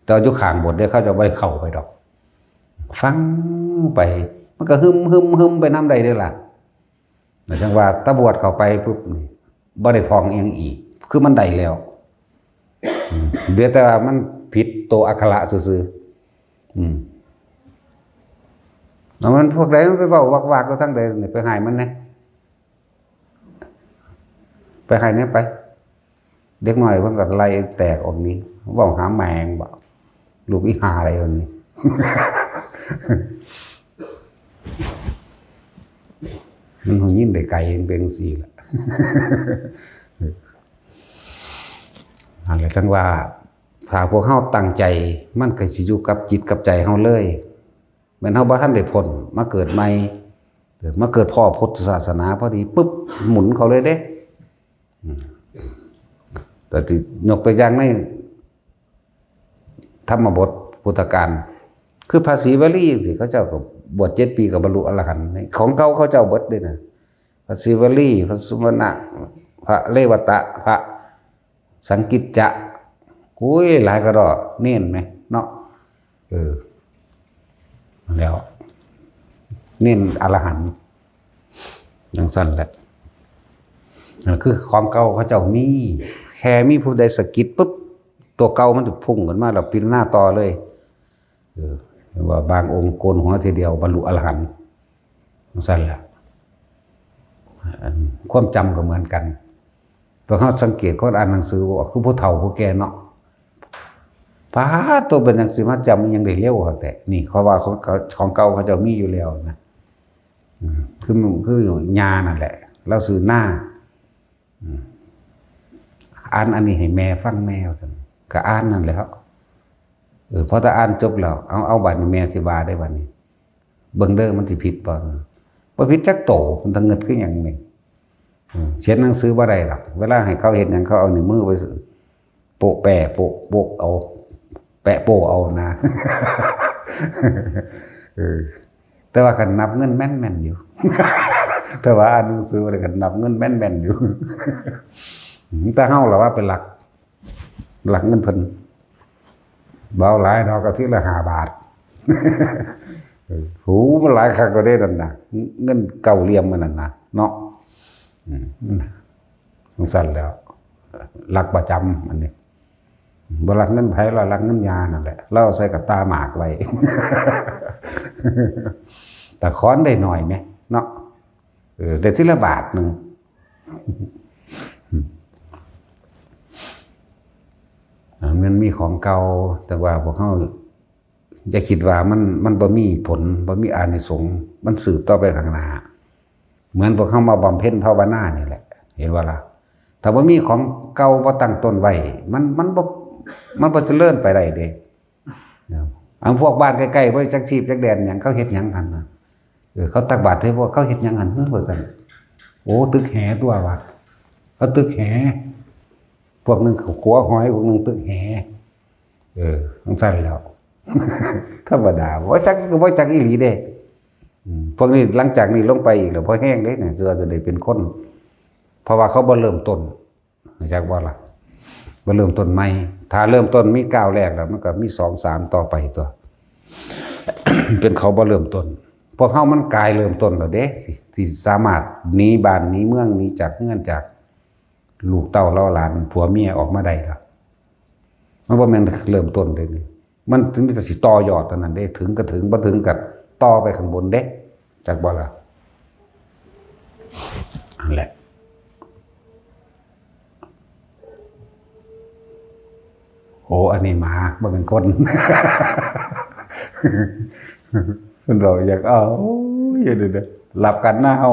แต่อยู่ข้างโบสถ์เด้เขาจะบ่เข้าไปดอกฟังไปมันก็หึมไปนำได้เด้อล่ะแต่จังว่าตะบวชเข้าไปปุ๊บนี่บ่ได้ท่องอีหยังอีกคือมันได้แล้วเดี๋ยวแต่ว่ามันผิดตัวอักขระซื่อแล้วมันพวกใดมันไปเว้าวักๆก็ทั้งใดนี่ไปหายมันนะไปหายเนี่ยไปเด็กน้อยเพิ่นก็ไล่แตกออกนี้เว้าหาแมงบ่ลูกอีห่าอะไรแบบนี้ มันคงยิ่งได้ไกลเป็นสี่แหละ อะไรทั้งว่าถ้าพวกเฮาตั้งใจมันก็สิอยู่กับจิตกับใจเฮาเลยเหมือนเฮาบ่ทันได้พ้นมาเกิดใหม่มาเกิดพ่อพุทธศาสนาพอดีปุ๊บหมุนเขาเลยเด้แต่ที่ยกตัวอย่างในธรรมบทพุทธการคือภาษีวลีสิเขาเจ้าก็บวช7 ปีก็บรรลุอรหันต์ของเก่าเขาเจ้าเบิดด้วยนะภาษีวลีพระสุวรรณะพระเลวตะพระสังกิจจะกุ้ยหลายกระดอเน้นไหมเนาะแล้วเน้นอรหันต์อย่างสั้นแหละนั่นคือของเก่าเขาเจ้ามีแค่มีผู้ใดสะกิดปุ๊บตัวเก่ามันจะพุ่งขึ้นมาแล้วปีนหน้าต่อเลยว่าบางองค์โกนหัวทีเดียวบรรลุอรหันต์อย่างสั้นแหละความจำก็เหมือนกันพอเขาสังเกตเขาอ่านหนังสือว่าคือผู้เฒ่าผู้แก่เนาะป้าตัวเป็นหนังสือมาจำยังได้เร็วครับแต่นี่เขาว่าของเก่าเขาจะมีอยู่แล้วนะคือญานั่นแหละเราสื่อหน้าอ่านอันนี้ให้แม่ฟังแม่ก็อ่านนั่นแหละครับพอถ้าอ่านจบแล้วเอาบัตรแม่สิบาได้บัตรนี้เบิ่งเด้อมันสิผิดบ่ผิดจักโตมันตั้งเงินคือหยังนี่เขียนหนังสือบ่ได้หรอกเวลาให้เขาเห็นหยังเขาเอานิ้วมือไปโปะแปะโปะเอาแปะโปะเอานะแต่ว่ากันนับเงินแม่นๆอยู่แต่ว่าอ่านหนังสืออะไรกันนับเงินแม่นๆอยู่แต่เฮาล่ะว่าเป็นหลักเงินเพิ่นเบาหลายดอกก็ทีละ5 บาทหูมันหลายคักก็ได้นั่นน่ะเงินเก่าเหลี่ยมมันนั่นน่ะเนาะสงสัยแล้วหลักประจำอันนี้บ่หลักเงินไผเราหลักเงินยานั่นแหละเราใส่กับตาหมากไว้แต่ค้อนได้หน่อยไหมเนาะได้ทีละบาทนึงมันมีของเก่าแต่ว่าพวกเขาจะคิดว่ามันบ่มีผลบ่มีอานิสงส์มันสืบต่อไปข้างหน้าเหมือนพวกเขามาบำเพ็ญภาวนานี่แหละเห็นว่าล่ะถ้าบ่มีของเก่าบ่ตั้งต้นไว้มัน มันบ่เจริญไปได้เด้อันพวกบ้านใกล้ๆบ่จักทีบจักแดนหยังเขาเฮ็ดหยังกันน่ะเขาตักบาตรให้พวกเขาเฮ็ดหยังกันเพิ่นกันโอ้ตึกแหตัวว่ะเขาตึกแหพวกนึงเขาขัวหอยพวกนึงตึกแหจังซั่นแล้วธรรมดาบ่จักอีหลีเด้พวกนี้หลังจากนี้ลงไปอีกแล้วพอแห้งเด้เนี่ยจะได้เป็นคนเพราะว่าเขาบ่เริ่มต้นจักบ่ล่ะบ่เริ่มต้นใหม่ถ้าเริ่มต้นมีก้าวแรกแล้วมันก็มี2 3ต่อไปตัว เป็นเขาบ่เริ่มต้นพวกเฮามันกายเริ่มต้นแล้วเด้ที่สามารถหนีบ้านหนีเมืองหนีจากเฮือนจากลูกเต้าเล่าหลานผัวเมียออกมาได้ล่ะมันบ่แม่นเริ่มต้นเด้นี่มันถึงจะสิต่อยอดเท่านั้นเด้ถึงก็ถึงบ่ถึงก็ต่อไปข้างบนเด้จักบ่ล่ะนั่นแหละโอ้อันนี้หมาบ่เป็นคนเพิ่นบอกอยากเอาอย่าเด้อหลับกันหน้าเฮา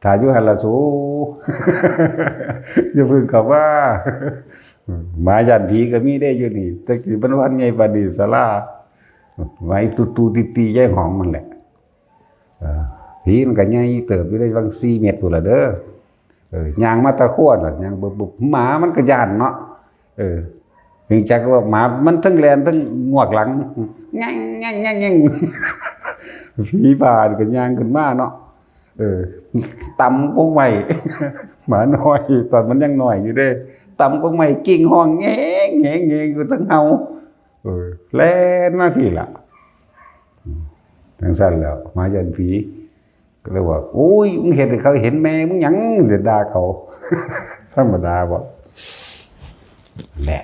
ถ้าอยู่หั่นล่ะสูอย่าเพิ่งเข้าว่าหมาย่านผีก็มีได้อยู่นี่แต่สิมันวันใหญ่ปานนี้ศาลาไว้ตูๆตีๆยายหอมมันแหละผีมันก็ใหญ่เติบอยู่ได้บาง4 เมตรพุ่นล่ะเด้อย่างมาตะขั้วน่ะย่างบึบๆหมามันก็ย่านเนาะถึงจักว่าหมามันทั้งแลนทั้งงวกหลังงังผีบ้านก็ย่างขึ้นมาเนาะตำกุ้งใหม่หมาน้อยตอนมันยังน้อยอยู่เด้ตำกุ้งใหม่กิ่งห้องแงอยู่ทั้งเฮาแล่นมาพี่ล่ะทั้งสั้นแล้วหมายันผีก็เลยว่าโอ้ยมึงเห็นเขาเห็นแม่มึงหยังเดี๋ยวด่าเขาธรรมดาบ่แหละ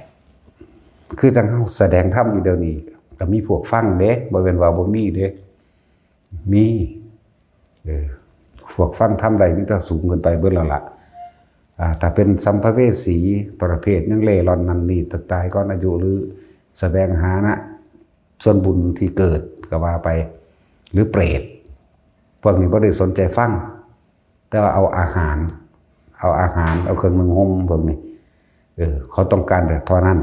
คือจังเฮาแสดงธรรมอยู่เดี๋ยวนี้ก็มีพวกฟังเด้บ่แม่นว่าบ่มีเด้มีพวกฟังธรรมใดมันก็สูงเกินไปเบิดแล้วล่ะถ้าเป็นสัมภเวสีประเภทยังเล่ร่อนนั่นนี่ตึกตายก่อนอายุหรือแสวงหานะส่วนบุญที่เกิดก็ว่าไปหรือเปรตพวกนี้บ่ได้สนใจฟังแต่ว่าเอาอาหารเอาเครื่องนึ่งห่มพวกนี้เขาต้องการแต่เท่านั้น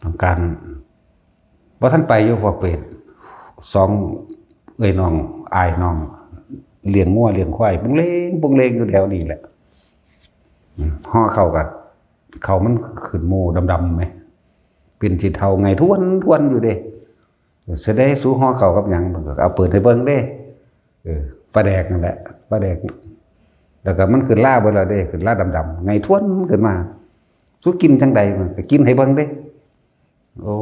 ต้องการว่าท่านไปอยู่พวกเปรต2เอ้ยน้องอายน้องเลี้ยงงัวเลี้ยงควายปุงเลงอยู่แถวนี้แหละห่อเข้ากันเขามันขึ้นโมดำๆไหมเป็นสีเทาไงทวนอยู่เด้เสด็จสู้ห่อเข้ากับหยังเอาเปิดให้เบิ่งเด้ปลาแดกนั่นแหละปลาแดกแล้วก็มันขึ้นล่าเบิ่งแล้วเด้ขึ้นล่าดำๆไงทวนขึ้นมาสู้กินจังใดมันก็กินให้เบิ่งเด้โอ้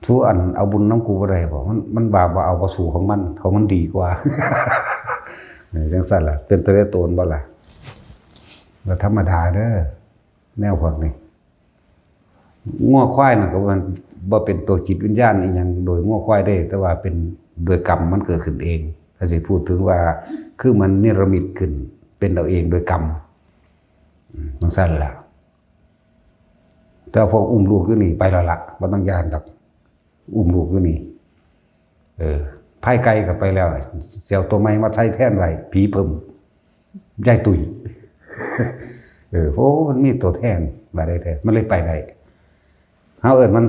สู้อันเอาบุญน้ำกูบ่ได้บ่มันบาปบ่เอาบ่สู่ของมันดีกว่าจังซั่นล่ะเป็นตัวได้โตนบ่ล่ะก็ธรรมดาเด้อแนวพวกนี้งัวควายน่ะก็มันบ่เป็นตัวจิตวิญญาณอีหยังโดยงัวควายได้แต่ว่าเป็นโดยกรรมมันเกิดขึ้นเองถ้าสิพูดถึงว่าคือมันนิรมิตขึ้นเป็นเอาเองโดยกรรมจังซั่นล่ะแต่พวกอุ้มลูกอยู่นี่ไปแล้วล่ะบ่ต้องย้านดอกอุ้มลูกอยู่นี่พายไก่ก็ไปแล้วเสี่ยวตัวใหม่มาใช้แทนไว้ผีเพิ่มยายตุ๋ยโอ้มันมีตัวแทนบ่ได้แท้มันเลยไปได้เฮามัน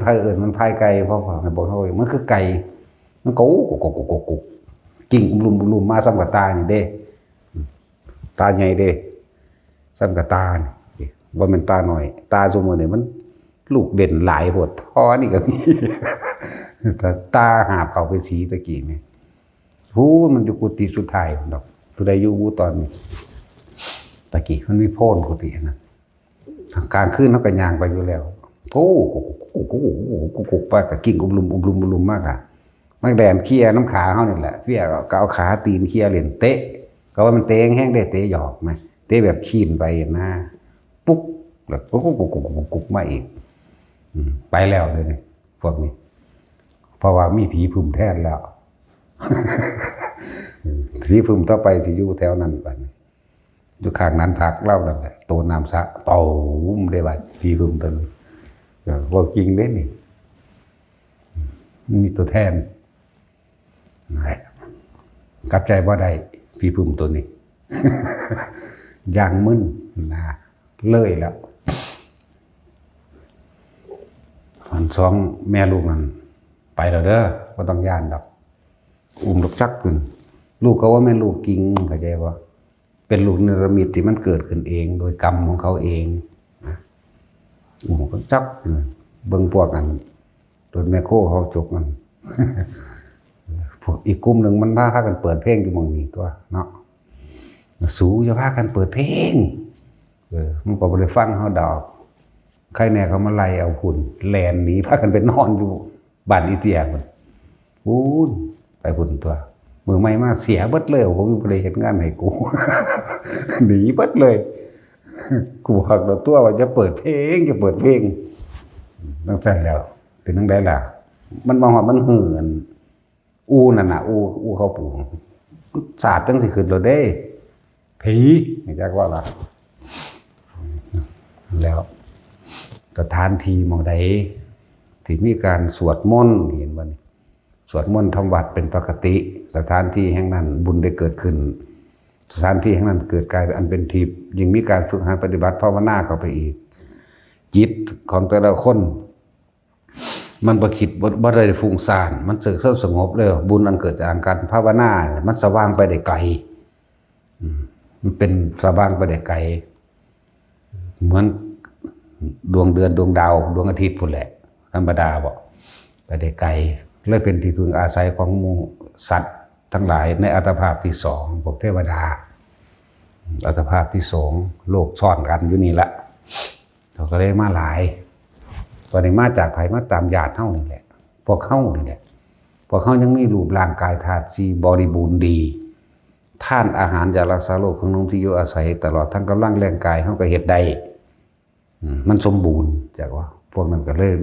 พายไก่เพราะว่าบอกเฮามันคือไก่มันกูกิ่งลุมมาซ้ำกับตานี่เด้ตาใหญ่เด้ซ้ำกับตานี่บ่แม่นตาน้อยตาซุมื้อนี่มันลูกเด่นหลายโพดท้อนี่ก็มีแต่ตาหาบเข้าไปสีตะกี้นี่มันอยู่กุฏิสุดท้ายดอกผู้ใดอยู่ตอนนี้ตะกี้มันมีโพนกุฏินั้นกลางคืนเฮาก็ย่างไปอยู่แล้วกุกไปก็กิ่งอุลุมมากอ่ะมันแดนเคลียร์น้ำขาเฮานี่แหละเฟี้ยก็เอาขาตีนเคลียร์เล่นเตะก็ว่ามันเตะแห้งได้เตะหยอกมั้ยเตะแบบขี้นไปนะปุ๊กแล้วกุกมาอีกไปแล้วเลยนี่พวกนี้เพราะว่ามีผีพุ่มแทนแล้วผีพุ่มต่อไปสิอยู่แถวนั้นบัดนี้อยู่ข้างนั้นพักเล่านั่นแหละโตน้ำสะเต่าได้บัดผีพุ่มตัวนึงว่าจริงเด้นี่มีตัวแทนกลับใจบ่ได้ผีพุ่มตัวนี้ อย่างมึนนะเลยแล้วมันสองแม่ลูกนั้นไปแล้วเด้อก็ต้องย่านดอกอุ้มลูกจักขึ้นลูกก็ว่าแม่ลูกกิ่งเข้าใจว่าเป็นลูกเนรมิตที่มันเกิดขึ้นเองโดยกรรมของเขาเองอุ้มก็จักเบิ่งพวกกันโดนแม่โคเขาจกมันพวกอีกกลุ่มหนึ่งมันพากันเปิดเพลงอยู่หม่องนี้ตัวเนาะสูจะพากันเปิดเพลงมันก็บ่ได้ฟังเขาดอกใครแน่เขามาไล่เอาหุ่นแลนหนีพากันไปนอนอยู่บ้านอีเตียมันพูนไปหุ่นตัวมือใหม่มาเสียเบิดเลยผมบ่ได้เฮ็ดงานให้กู หนีเบิดเลยกูหักดอกตัวว่าจะเปิดเพลงตั้งแต่แล้วเป็นจังได๋ล่ะมันมาฮอดมันหื้ออันอูนั่นน่ะอูเขาปู่ศาสตร์จังสิขึ้นแล้วเด้ผีนี่จักว่าล่ะแล้วสถานที่หม้องใดที่มีการสวดมนต์เห็นบ่นี่สวดมนต์ทำวัดเป็นปกติสถานที่แห่งนั้นบุญได้เกิดขึ้นสถานที่แห่งนั้นเกิดกลายเป็นอันเป็นทิพย์ยิ่งมีการฝึกหัดปฏิบัติภาวนาเข้าไปอีกจิตของแต่ละคนมันบ่คิดบ่ได้ฟุ้งซ่านมันเกิดสงบเลยบุญอันเกิดจากการภาวนามันสว่างไปได้ไกลมันเป็นสว่างไปได้ไกลเหมือนดวงเดือนดวงดาวดวงอาทิตย์พุ่นแหละธรรมดาบ่ไปได้ไกลเลยเป็นที่พึ่งอาศัยของหมู่สัตว์ทั้งหลายในอัตภาพที่สองพวกเทวดาอัตภาพที่สองโลกซ่อนกันอยู่นี่ละเขาก็เลยมาหลายตอนนี้มาจากไผมาตามญาติเฮานี่แหละพวกเฮานี่แหละพวกเฮายังมีรูปร่างกายธาตุสี่บริบูรณ์ดีท่านอาหารยารักษาโรคของนุ่มที่อยู่อาศัยตลอดทั้งกำลังแรงกายเฮาก็เฮ็ดได้มันสมบูรณ์จากว่าพวกนั้นก็เลย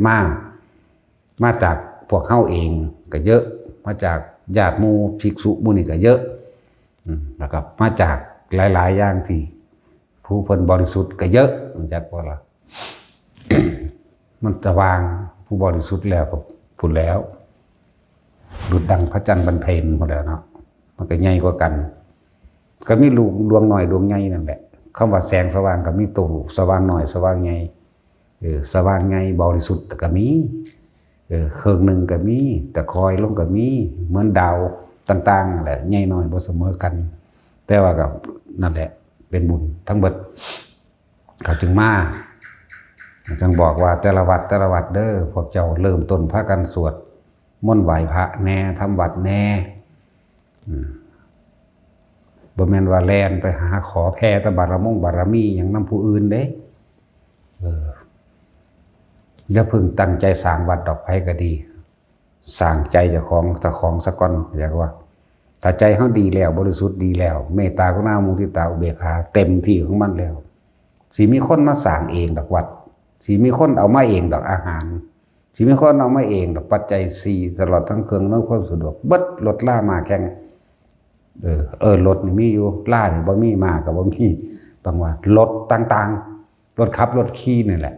มาจากพวกเฮาเองก็เยอะมาจากญาติหมู่ภิกษุหมู่นี่ก็เยอะแล้วก็มาจากหลายๆอย่างที่ผู้เพิ่นบริสุทธิ์ก็เยอะจากว่าล่ะ มันจะวางผู้บริสุทธิ์แล้วก็พูดแล้วดุจดังพระจันทร์บรรเพ็ญหมดแล้วเนาะมันก็ใหญ่กว่ากันก็มีลูกดวงหน่อยดวงใหญ่นั่นแหละคำว่าแสงสว่างก็มีตัวสว่างหน่อยสว่างใหญ่สว่างใหญ่บริสุทธิ์ก็มีเครื่องหนึ่งก็มีแต่คอยลงก็มีเหมือนดาวต่างๆแหละใหญ่น้อยบ่เสมอกันแต่ว่าก็นั่นแหละเป็นบุญทั้งหมดเขาจึงมาจึงบอกว่าแต่ละวัดเด้อพวกเจ้าเริ่มต้นพากันสวดมนต์ไหว้พระแน่ทำวัดแน่บ่แม่นว่าแล่นไปหาขอแผ่แต่บารมีอย่างนำผู้อื่นเด้อย่าเพิ่งตั้งใจสร้างวัดดอกไผก็ดีสร้างใจเจ้าของซะก่อนอยากว่าถ้าใจเฮาดีแล้วบริสุทธิ์ดีแล้วเมตตากรุณามุทิตาอุเบกขาเต็มที่ของมันแล้วสิมีคนมาสร้างเองดอกวัดสิมีคนเอามาเองดอกอาหารสิมีคนเอามาเองดอกปัจจัย4ตลอดทั้งเครื่องอำนวยความสะดวกเบิดรถล่ามาแข่งรถนี่มีอยู่ล่านี่บ่มีมาก็บ่มีต้องว่ารถต่างๆรถขับรถขี่นี่แหละ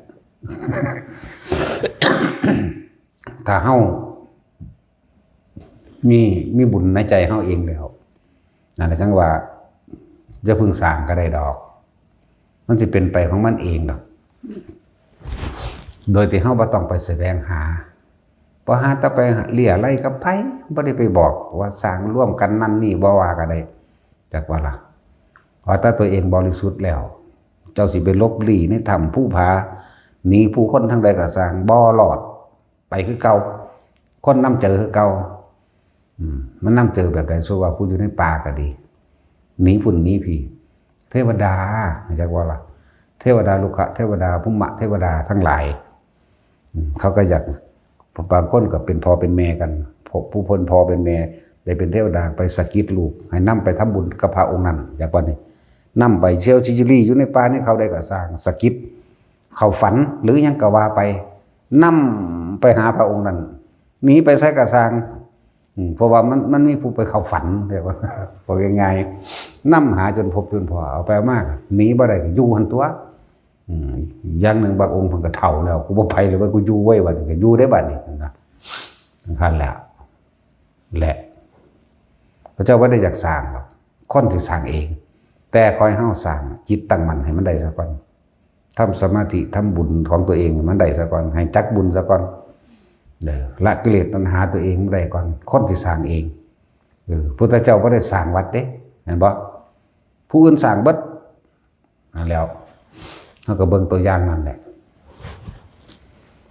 ถ้าเฮามีบุญในใจเฮาเองแล้วนั่นแหละจังว่าอย่าพึ่งสร้างก็ได้ดอกมันสิเป็นไปของมันเองดอกโดยที่เฮาบ่ต้องไปแสวงหาบ่หาแต่ไปเลี่ยไล่กับไผบ่ได้ไปบอกว่าสร้างร่วมกันนั่นนี่บ่ว่าก็ได้จักว่าล่ะเพราะถ้าตัวเองบริสุทธิ์แล้วเจ้าสิไปลบหลี่ในถ้ำผู้ผาหนีผู้คนทั้งใดก็สร้างบ่รอดไปคือเก่าคนนำเจอคือเก่ามันนำเจอแบบใดสู้ว่าผู้อยู่ในป่าก็ดีหนีฝุ่นหนีผีเทวดาจักว่าล่ะเทวดาลุกะเทวดาภูมะเทวดาทั้งหลายเขาก็อยากบางคนก็เป็นพ่อเป็นแม่กันผู้พ้นพ่อเป็นแม่ได้เป็นเทวดาไปสะกิดลูกให้นำไปทำบุญกับพระองค์นั้นอย่างว่านี้นำไปเชี่ยวชิจิรีอยู่ในป่านี่เขาได้ก็สร้างสะกิดเขาฝันหรือยังก็ว่าไปนำไปหาพระองค์นั้นหนีไปใส่กระสร้างเพราะว่ามันมีผู้ไปเข้าฝันเรียกว่าพอยังไงนำหาจนพบจนพอเอาไปมากหนีบ่ได้ก็อยู่หันตัวอย่างหนึ่งบางองค์เพิ่นก็เฒ่าแล้วกูบ่ไปเลยว่ากูอยู่ไว้บัดนี้ก็อยู่ได้บัดนี้นะสำคัญแล้วแหละพระเจ้าบ่ได้อยากสร้างหรอกคนที่สร้างเอง แต่คอยเฮาสร้างจิตตั้งมั่นให้มันได้ซะก่อนทำสมาธิทำบุญของตัวเองมันได้ซะก่อนให้จักบุญซะก่อนละกิเลสตัณหาตัวเองได้ก่อนคนที่สร้างเองพุทธเจ้าบ่ได้สร้างวัดเด้เห็นบ่ผู้อื่นสร้างเบิดนั่นแล้วเฮาก็เบิ่งตัวอย่างนั่นแหละ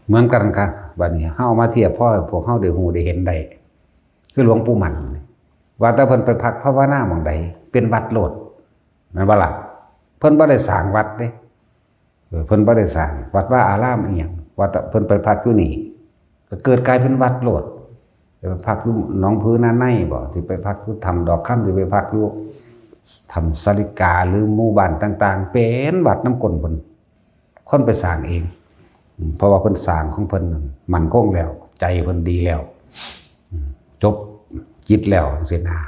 เหมือนกันครับบัดนี้เฮามาเทียบพ่อพวกเฮาได้ฮู้ได้เห็นได้คือหลวงปู่มั่นว่าแต่เพิ่นไปพักภาวนาหม่องใดเป็นวัดโลดแม่นบ่ล่ะเพิ่นบ่ได้สร้างวัดเด้เพิ่นบ่ได้สร้างวัดว่าอารามอีหยังว่าแต่เพิ่นไปพักอยู่นี่ก็เกิดกลายเป็นวัดโลดไปพักอยู่หนองพื้นนาในบ่สิไปพักอยู่ถ้ำดอกคำสิไปพักอยู่ถ้ำสาริกาหรือหมู่บ้านต่างๆเป็นวัดน้ำก้นเพิ่นคนไปสร้างเองเพราะว่าเพิ่นสร้างของเพิ่นมั่นคงแล้วใจเพิ่นดีแล้วจบจิตแล้วจังซี่นะ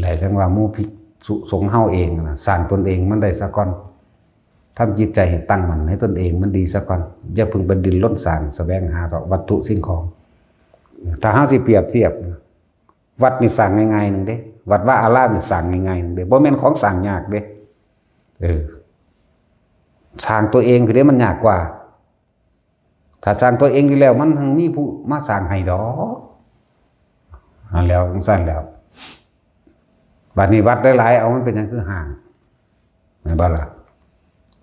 แหละจังว่าหมู่ภิกษุสงฆ์เฮาเองนะสร้างตนเองมันได้ซะก่อนทำจิตใจให้ตั้งมั่นให้ตนเองมันดีซะก่อนอย่าเพิ่งไปดิ้นรนสร้างแสวงหาต่อวัตถุสิ่งของถ้าเฮาสิเปรียบเทียบวัดนี่สร้างง่ายๆนึงเด้วัดว่าอารามนี่สร้างง่ายๆนึงเด้บ่แม่นของสร้างยากเด้สร้างตัวเองคือเด้มันยากกว่าถ้าสร้างตัวเองอยู่แล้วมันทั้งมีผู้มาสร้างให้ดอกแล้วจังซั่นแล้วบัดนี้วัดหลายๆเอามันเป็นหยังคือห่างแม่นบ่ล่ะ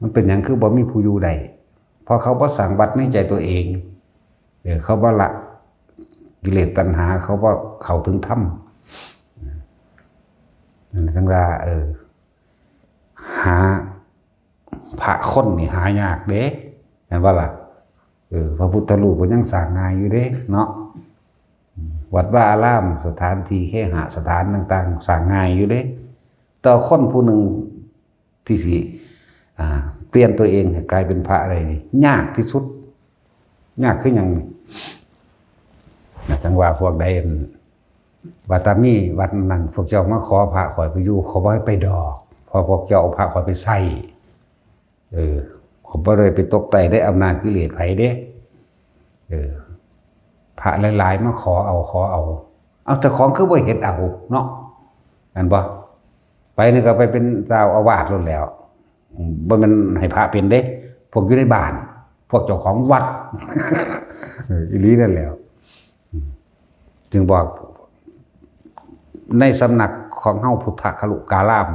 มันเป็นหยังคือบ่มีผู้อยู่ได้เพราะเขาบ่สร้างวัดในใจตัวเองเขาบ่ละกิเลสตัณหาเขาบ่เข้าถึงธรรมนั่นจังว่าหาพระคนนี่หายากเด้แม่นบ่ล่ะพระพุทธรูปก็ยังสร้างง่ายอยู่เด้เนาะวัดว่าอารามสถานที่เคหสถานต่างๆสร้างง่ายอยู่เด้ต่อคนผู้หนึ่งที่สิเปลี่ยนตัวเองให้กลายเป็นพระอะไรนี่ยากที่สุดยากคือหยังจังว่าพวกใดวัดตามีวัดนั้นพวกเจ้ามาขอพระขอไปอยู่เขาบ่ให้ไปดอกพอพวกเจ้าเอาพระขอไปใส่เขาบ่ได้ไปตกแต่ได้อำนาจกิเลสไผเด้พระหลายๆมาขอเอาแต่ของคือบ่เฮ็ดเอาเนาะอันบ่ไปนี่ก็ไปเป็นเจ้าอาวาสแล้วแล้วบ่แม่นให้พระเป็นเด้พวกอยู่ในบ้านพวกเจ้าของวัดอีหลีนั่นแล้วจึงบอกในสำนักของเฮาพุทธคลุการาม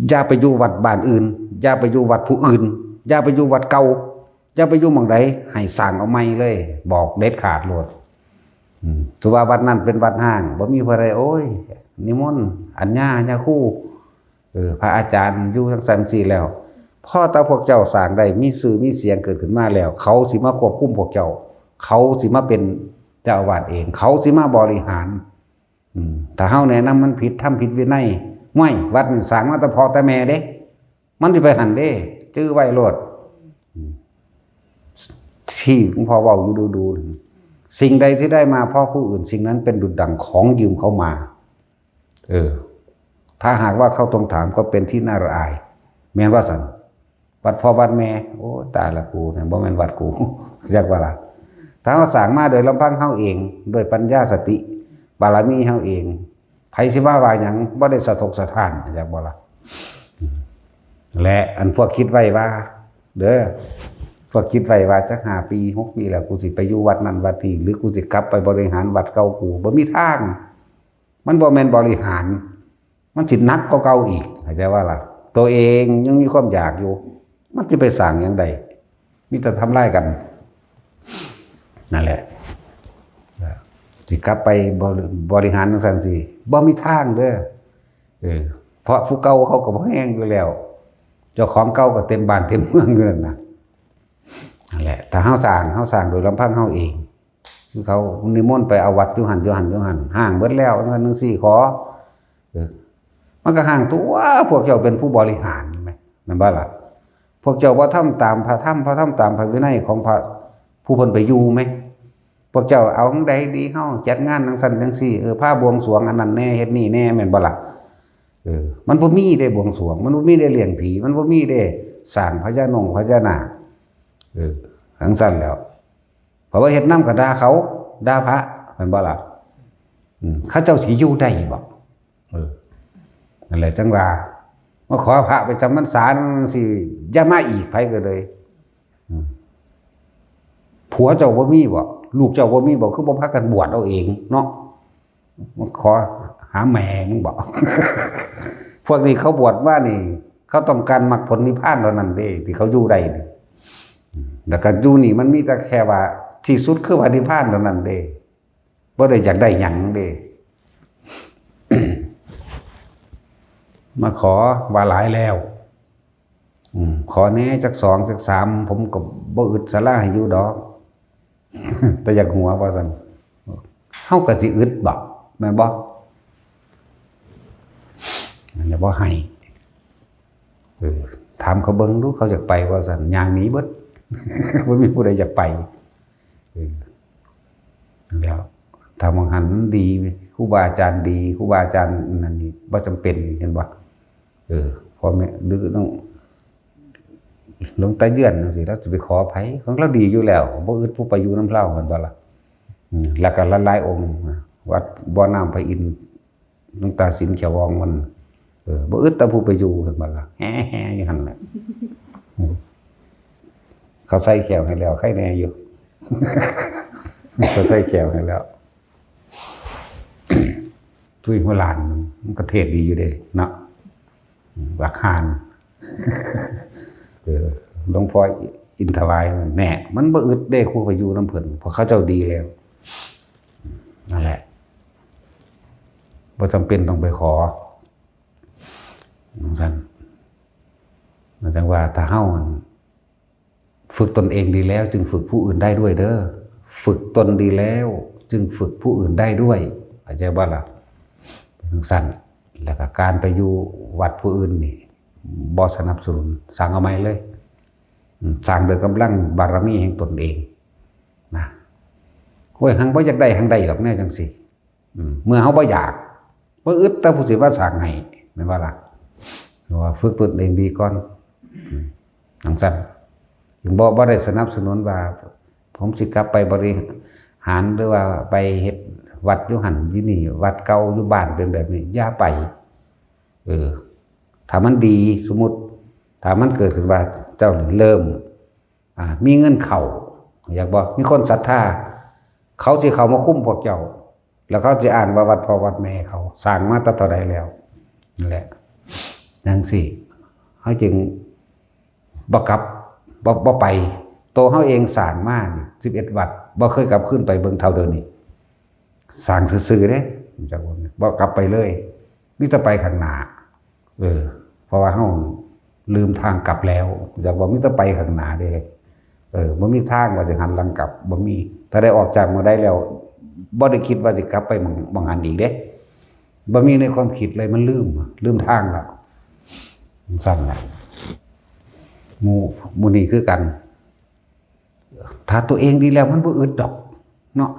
อย่าไปอยู่วัดบ้านอื่นอย่าไปอยู่วัดผู้อื่นอย่าไปอยู่วัดเก่าอย่าไปอยู่หม่องใดให้สร้างเอาใหม่เลยบอกเด็ดขาดโลดถือว่าวัดนั้นเป็นวัดห้างบ่มีผู้ใดโอ้ยนิมนต์อัญญาคู่พระอาจารย์อยู่จังซั่นซี่แล้วพอตาพวกเจ้าสร้างได้มีชื่อมีเสียงเกิดขึ้นมาแล้วเขาสิมาควบคุมพวกเจ้าเขาสิมาเป็นเจ้าอาวาสเองเขาสิมาบริหารถ้าเฮาแนะนำมันผิดทำผิดวินัยไม่วัดนี่สร้างมาแต่พ่อแต่แม่เด้มันสิไปหันเด้จื้อไว้โลดที่หลวงพ่อเว้าอยู่ดูสิ่งใดที่ได้มาเพราะผู้อื่นสิ่งนั้นเป็นดุจดั่งของยืมเขามาถ้าหากว่าเขาต้องถามก็เป็นที่น่าระอายแม่นว่าซั่นวัดพ่อวัดแม่โอ้ตายละกูเนี่ยบ่แม่นวัดกูเรียกว่าล่ะถ้าเฮาสร้างมาโดยลำพังเฮาเองโดยปัญญาสติบารมีเฮาเองไผสิว่าหยังบ่ได้สะทกสะท้านเรียกบ่ล่ะและอันพวกคิดไว้ว่าเด้อพวกคิดไว้ว่าจัก5 ปี6 ปีแล้วกูสิไปอยู่วัดนั้นวัดนี้หรือกูสิกลับไปบริหารวัดเก่ากูบ่มีทางมันบ่แม่นบริหารมันสิหนักกว่าเก่าอีกเข้าใจว่าล่ะตัวเองยังมีความอยากอยู่มันจะไปสร้างอย่างใดมีแต่ทำลายกันนั่นแหละสิกลับไปบริหารจังซั่นสิบ่มีทางเด้อเพราะผู้เก่าเขาก็บ่แห้งอยู่แล้วเจ้าของเก่าก็เต็มบ้านเต็มเมืองอยู่นั่นน่ะนั่นแหละถ้าเฮาสร้างโดยลำพังเฮาเองคือเขานิมนต์ไปเอาวัดอยู่หั่นห้างเบิดแล้วจังซี่ขอมันก็ห่างตัวพวกเจ้าเป็นผู้บริหารไหมนั่นบ่ล่ะพวกเจ้าบ่ทำตามพระธรรมตามพระวินัยของพระผู้เพิ่นไปอยู่ไหมพวกเจ้าเอาจังใดดีเฮาจัดงานจังซั่นจังซี่พาบวงสรวงอันนั้นแน่เฮ็ดนี่แน่แม่นบ่ล่ะมันบ่มีได้บวงสรวงมันบ่มีได้เลี้ยงผีมันบ่มีได้สร้างพญานาคจังซั่นแล้วเพราะว่าเฮ็ดนำก็ด่าเขาด่าพระแม่นบ่ล่ะเขาเจ้าสิอยู่ได้บ่ นั่นแหละจังว่ามาขอพระไปจำพรรษาสิอย่ามาอีกไผก็เลยผัวเจ้าบ่มีบ่ลูกเจ้าบ่มีบ่คือบ่พากันบวชเอาเองเนาะมาขอหาแม่มึงบอก พวกนี้เขาบวชว่านี่เขาต้องการมรรคผลนิพพานเท่านั้นเด้ที่เขาอยู่ได้นี่แล้วก็อยู่นี่มันมีแต่แค่ว่าที่สุดคือพระนิพพานเท่านั้นเด้บ่ได้อยากได้หยังเด้ มาขอว่าหลายแล้วขอแน่จัก2จัก3ผมก็บ่อึดศาลาให้อยู่ดอก แต่อยากหัวว่าซั่นเฮาก็สิอึดบ่แม่นบ่มันจะบ่ให้ถามเขาเบิ่งดูเขาอยากไปว่าซั่นย่างหนีเบิด บ่มีผู้ใดอยากไปแล้วถ้ามองหันดีครูบาอาจารย์ดีครูบาอาจารย์นั่นนี่บ่จำเป็นเห็นบ่พ่อแม่หรือต้องหลวงตาเยื่อนจังซี่เราจะไปขอไผของเราดีอยู่แล้วบ่อึดผู้ไปอยู่นำเราเหมือนบ่ล่ะแล้วก็หลายๆองค์วัดบ่อน้ำพระอินทร์หลวงตาสินเขียววองมันบ่อึดแต่ผู้ไปอยู่เห็นบ่ล่ะแฮ่ๆอยู่หั่นแหละเขาใส่แขวให้แล้วใครแน่อยู่ เขาใส่แขวให้แล้วทุยหัวหลานมันก็เทศดีอยู่เด้เนาะบักหานหลวงพ่ออินทวายแน่มันบ่อึดเด้ครูไปอยู่น้ำเพิ่นเพราะเขาเจ้าดีแล้วนั่นแหละบ่จำเป็นต้องไปขอซั่นนั่นจังว่าถ้าเฮาฝึกตนเองดีแล้วจึงฝึกผู้อื่นได้ด้วยเด้อฝึกตนดีแล้วจึงฝึกผู้อื่นได้ด้วยเข้าใจบ่ล่ะสั่นแล้วก็การไปอยู่วัดผู้อื่นนี่บ่สนับสนุนสั่งเอาใหม่เลยสั่งโดยกำลังบารมีแห่งตนเองนะโอ้ยหังบ่อยากได้หังใดหรอกแน่จังสิเมื่อเฮาบ่อยากบ่อึดแต่ผู้สิว่าสั่งให้แม่นบ่ล่ะว่าฝึกตนเองดีก่อนจังซั่นถึงบ่ได้สนับสนุนว่าผมสิกลับไปบริหารหรือว่าไปเฮ็ดวัดอยู่หั่นอยู่นี่วัดเก่าอยู่บ้านเป็นแบบนี้อย่าไปถ้ามันดีสมมุติถ้ามันเกิดขึ้นว่าเจ้าเริ่มมีเงินเข้าอยากบอกมีคนศรัทธาเขาสิเข้ามาคุ้มพวกเจ้าแล้วเขาสิอ่านว่าวัดพ่อวัดแม่เขาสร้างมาตั้งเท่าใดแล้วนั่นแหละจังซี่เฮาจึงบ่กลับบ่ไปโตเฮาเองสร้างมา11วัดบ่เคยกลับขึ้นไปเบิ่งเท่าเดิมนี่สร้างซื่อๆเด้จักว่าบ่กลับไปเลยมีแต่ไปข้างหน้าเพราะว่าเฮาลืมทางกลับแล้วอยากว่ามีแต่ไปข้างหน้าเด้บ่มีทางว่าสิหันหลังกลับบ่มีถ้าได้ออกจากมาได้แล้วบ่ได้คิดว่าสิกลับไปหม้องหันอีกเด้บ่มีในความคิดเลยมันลืมทางแล้วสั่นล่ะหมู่นี้คือกันถ้าตัวเองดีแล้วมันบ่อึดดอกเนาะ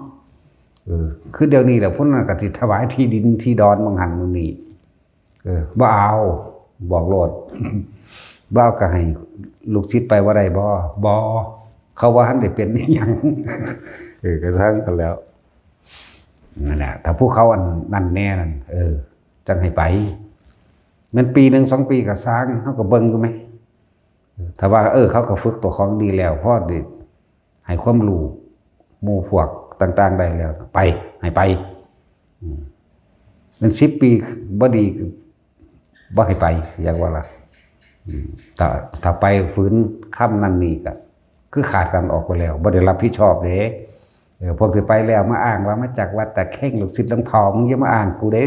คือเดี๋ยวนี้แหละพุ่นน่ะก็สิถวายที่ดินที่ดอนบางหันมื้อนี้บ่เอาบอกโลด บ่เอาก็ให้ลูกศิษย์ไปว่าได้บ่เขาว่าหันได้เป็นอีหยัง ก็ซั่นกันแล้วนั่นแหละถ้าผู้เขาอันนั่นแน่นั่นจังให้ไปมันปีนึง2ปีก็สร้างเฮาก็เบิ่งอยู่มั้ยถ้าว่าเขาก็ฝึกตัวของดีแล้วพอได้ให้ความรู้หมู่พวกต่างๆได้แล้วไปให้ไปมัน10ปีบ่ดีบ่ให้ไปอยากว่าล่ะถ้าไปฝืนคำนั้นนี่ก็คือขาดกันออกไปแล้วบ่ได้รับผิดชอบเด้พวกที่ไปแล้วมาอ้างว่ามาจากวัดแต่เข่งลูกศิษย์หลวงพ่อมึงอย่ามาอ้างกูเด้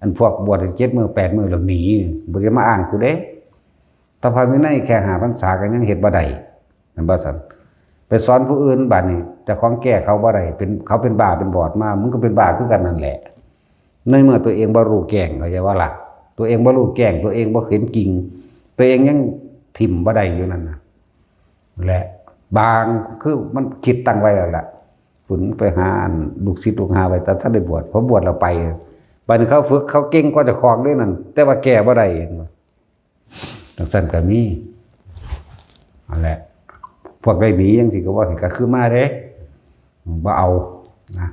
อันพวกบวช7 มื้อ 8 มื้อแล้วหนีบ่ได้มาอ้างกูเด้ถ้าพระวินัยแค่5 พรรษาก็ยังเฮ็ดบ่ได้นั่นบ่ซั่นไปสอนผู้อื่นบัดนี้เจ้าของแก้เขาบ่ได้เขาเป็นบ้าเป็นบอดมามึงก็เป็นบ้าคือกันนั่นแหละในเมื่อตัวเองบ่รู้แก้งเข้าใจว่าล่ะตัวเองบ่รู้แก้งตัวเองบ่เห็นกิ่งตัวเองยังถิ่มบ่ได้อยู่นั่นน่ะแหละบางคือมันคิดตั้งไว้แล้วล่ะฝืนไปหาลูกศิษย์ลูกหาไว้แต่ถ้าได้บวชพอบวชแล้วไปบัดนี้เขาฝึกเขาเก่งกว่าเจ้าของด้วยนั่นแต่ว่าแก้บ่ได้จังซั่นก็มีนั่นแหละพวกได้หนีจังซี่ก็ว่าก็คือมาเด้บ่เอานะ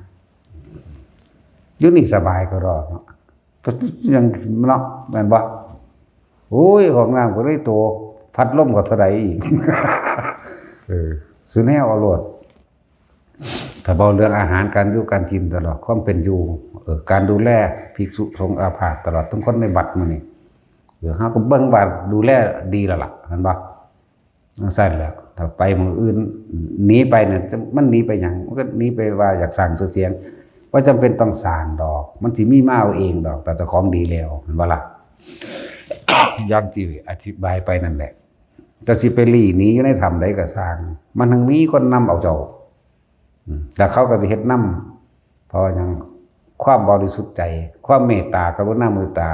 อยู่นี่สบายก็รอเนาะ ยังเนาะแม่นบ่โอ้ยของน้ำก็ได้โตพัดลมก็เท่าใดอีกซื้อแนวเอาโลดถ้าเบาเรื่องอาหารการอยู่การกินตลอดความเป็นอยู่การดูแลภิกษุสงฆ์อาพาธตลอดทุกคนในบัดมื้อนี้เฮาก็เบิ่งว่าดูแลดีแล้วล่ะเห็นบ่ซั่นแล้วถ้าไปหมู่อื่นหนีไปเนี่ยมันหนีไปหยังมันก็หนีไปว่าอยากสร้างชื่อเสียงว่าจำเป็นต้องสร้างดอกมันสิมีมาเอาเองดอกแต่เจ้าของดีแล้วเห็นบ่ล่ะ อย่างที่อธิบายไปนั่นแหละแต่สิไปหลีหนีอยู่ในถ้ำใดก็สร้างมันทั้งมีคนนำเอาเจ้าแต่เขาก็สิเฮ็ดนำเพราะหยังความบริสุทธิ์ใจความเมตตากรุณาเมตตา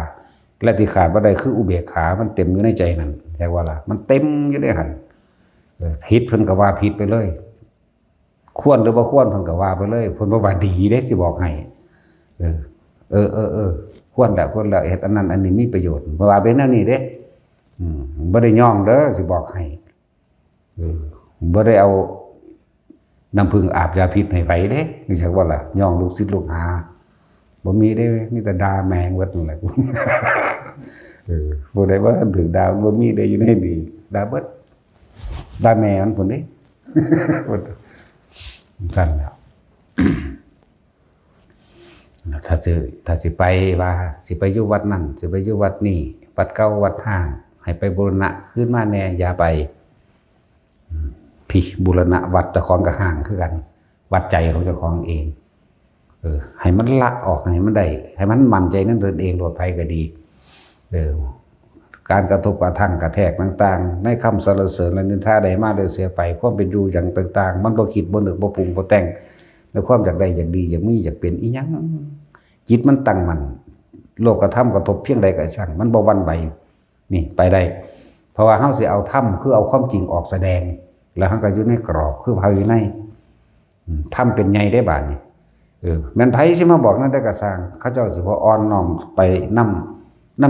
และที่ขาดบ่ได้คืออุเบกขามันเต็มอยู่ในใจนั่นแท้ว่าล่ะมันเต็มอยู่ในหั่นผิดเพิ่นก็ว่าผิดไปเลยควรหรือบ่ควรเพิ่นก็ว่าไปเลยเพิ่นบ่ว่าดีเด้สิบอกให้ควรแล้วเฮ็ดอันนั้นอันนี้มีประโยชน์บ่ว่าเป็นแนวนี้เด้บ่ได้ย่องเด้อสิบอกให้บ่ได้เอาน้ำผึ้งอาบยาพิษให้ไผเด้นี่จักว่าล่ะย่องลูกศิษย์ลูกหาบ่มีเด้มีแต่ด่าแมงเบิดนั่นแหละบ่ได้ว่าถึงด่าบ่มีได้อยู่ในนี่ด่าเบิดด่าแม่มันพุ่นเด้สั่นแล้วถ้าสิไปว่าสิไปอยู่วัดนั่นสิไปอยู่วัดนี่วัดเก่าวัดห้างให้ไปบูรณะขึ้นมาแน่อย่าไปพี่บูรณะวัดเจ้าของกับห้างคือกันวัดใจของเจ้าของเองให้มันละออกให้มันได้ให้มันมั่นใจนั่นตนเองโดยภัยก็ดีการกระทบกระทั่งกระแทกต่างๆในคำสรรเสริญและนินทาใดมาได้เสียไปความเป็นอยู่อย่างต่างๆมันบ่คิดบ่นึกบ่ปรุงบ่แต่งในความอยากได้อยากดีอยากมีอยากเป็นอีหยังจิตมันตั้งมั่นโลกธรรมกระทบเพียงใดก็ช่างมันบ่หวั่นไหวนี่ไปได้เพราะว่าเฮาสิเอาธรรมคือเอาความจริงออกแสดงแล้วเฮาก็อยู่ในกรอบคือเฮาอยู่ในธรรมเป็นใหญ่ได้บาดนี้แม่นไผสิมาบอกนั่นได้ก็สร้างเขาเจ้าสิบ่อ่อนน้อมไปน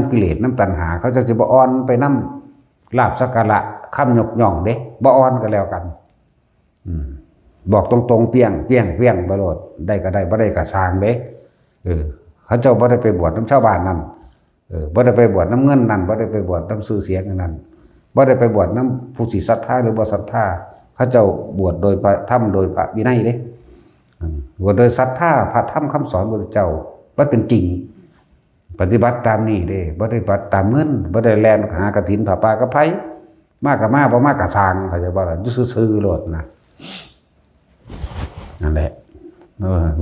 ำกิเลสนำตัณหาเขาเจ้าสิบ่อ่อนไปนำลาภสักการะคำยกย่องเด้บ่อ่อนก็แล้วกันบอกตรงๆเปี้ยงไปโลดได้ก็ได้บ่ได้ก็สร้างเด้เขาเจ้าบ่ได้ไปบวชนำชาวบ้านนั่นบ่ได้ไปบวชนำเงินนั่นบ่ได้ไปบวชนำชื่อเสียงนั่นบ่ได้ไปบวชนำผู้สิศรัทธาหรือบ่ศรัทธาเขาเจ้าบวชโดยพระธรรมโดยพระวินัยเด้บวชโดยศรัทธาพระธรรมคำสอนพระพุทธเจ้ามันเป็นจริงปฏิบัติตามนี้เด้บ่ได้ปฏิบัติตามเงินบ่ได้แล่นหากฐินผ้าป่ากระไผมากก็มาบ่มากก็สร้างเข้าใจบ่ล่ะอยู่ซื่อๆโลดนะนั่นแหละ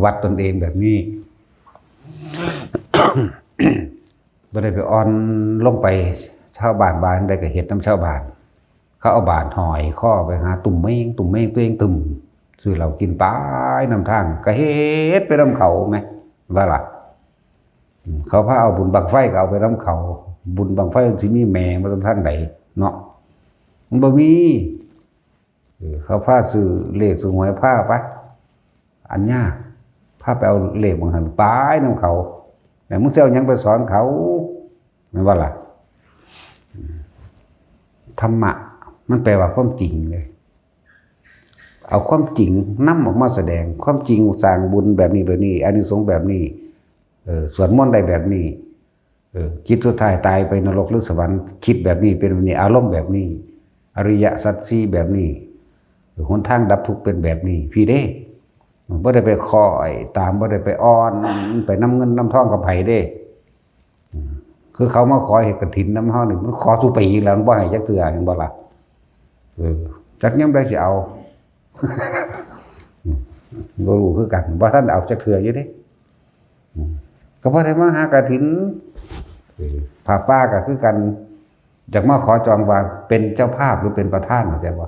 วัดตนเองแบบนี้ บ่ได้ไปอ่อนลงไปชาวบ้านได้ก็เฮ็ดนำชาวบ้านเขาเอาบาตรหอยข้อไปหาตุ่มเมงตัวเองตุ่มซื้อเหล้ากินไปนำทางก็เฮ็ดไปนำเขาแม่ว่าล่ะเขาพาเอาบุญบังไฟก็เอาไปนำเขาบุญบังไฟสิมีแม่มาทางใดเนาะมันบ่มีเขาพาซื้อเลขซื้อหวยพาไปอันยากพาไปเอาเลขบางหันไปนำเขาแต่มึงเจ้ายังไปสอนเขาไม่ว่าล่ะธรรมะมันแปลว่าความจริงเลยเอาความจริงนำออกมาแสดงความจริงสร้างบุญแบบนี้อานิสงส์แบบนี้สวดมนต์ได้แบบนี้คิดสุดท้ายตายไปนรกหรือสวรรค์คิดแบบนี้เป็นแบบนี้อารมณ์แบบนี้อริยสัจสี่แบบนี้หนทางดับทุกข์เป็นแบบนี้พี่เด้บ่ได้ไปคอยตามบ่ได้ไปอ้อนไปนำเงินนำทองกับไผเด้คือเขามาขอเฮ็ดกฐินนำเฮานี่มันขอสุปีแล้วมันบ่ให้จักเทื่อเห็นบ่ล่ะจักยามใดสิเอาบ่รู้คือกันบ่ทันเอาจักเทื่ออยู่เด้ก็บ่ได้มาหากฐินผ้าป่าก็คือกันจักมาขอจองว่าเป็นเจ้าภาพหรือเป็นประธานเข้าใจบ่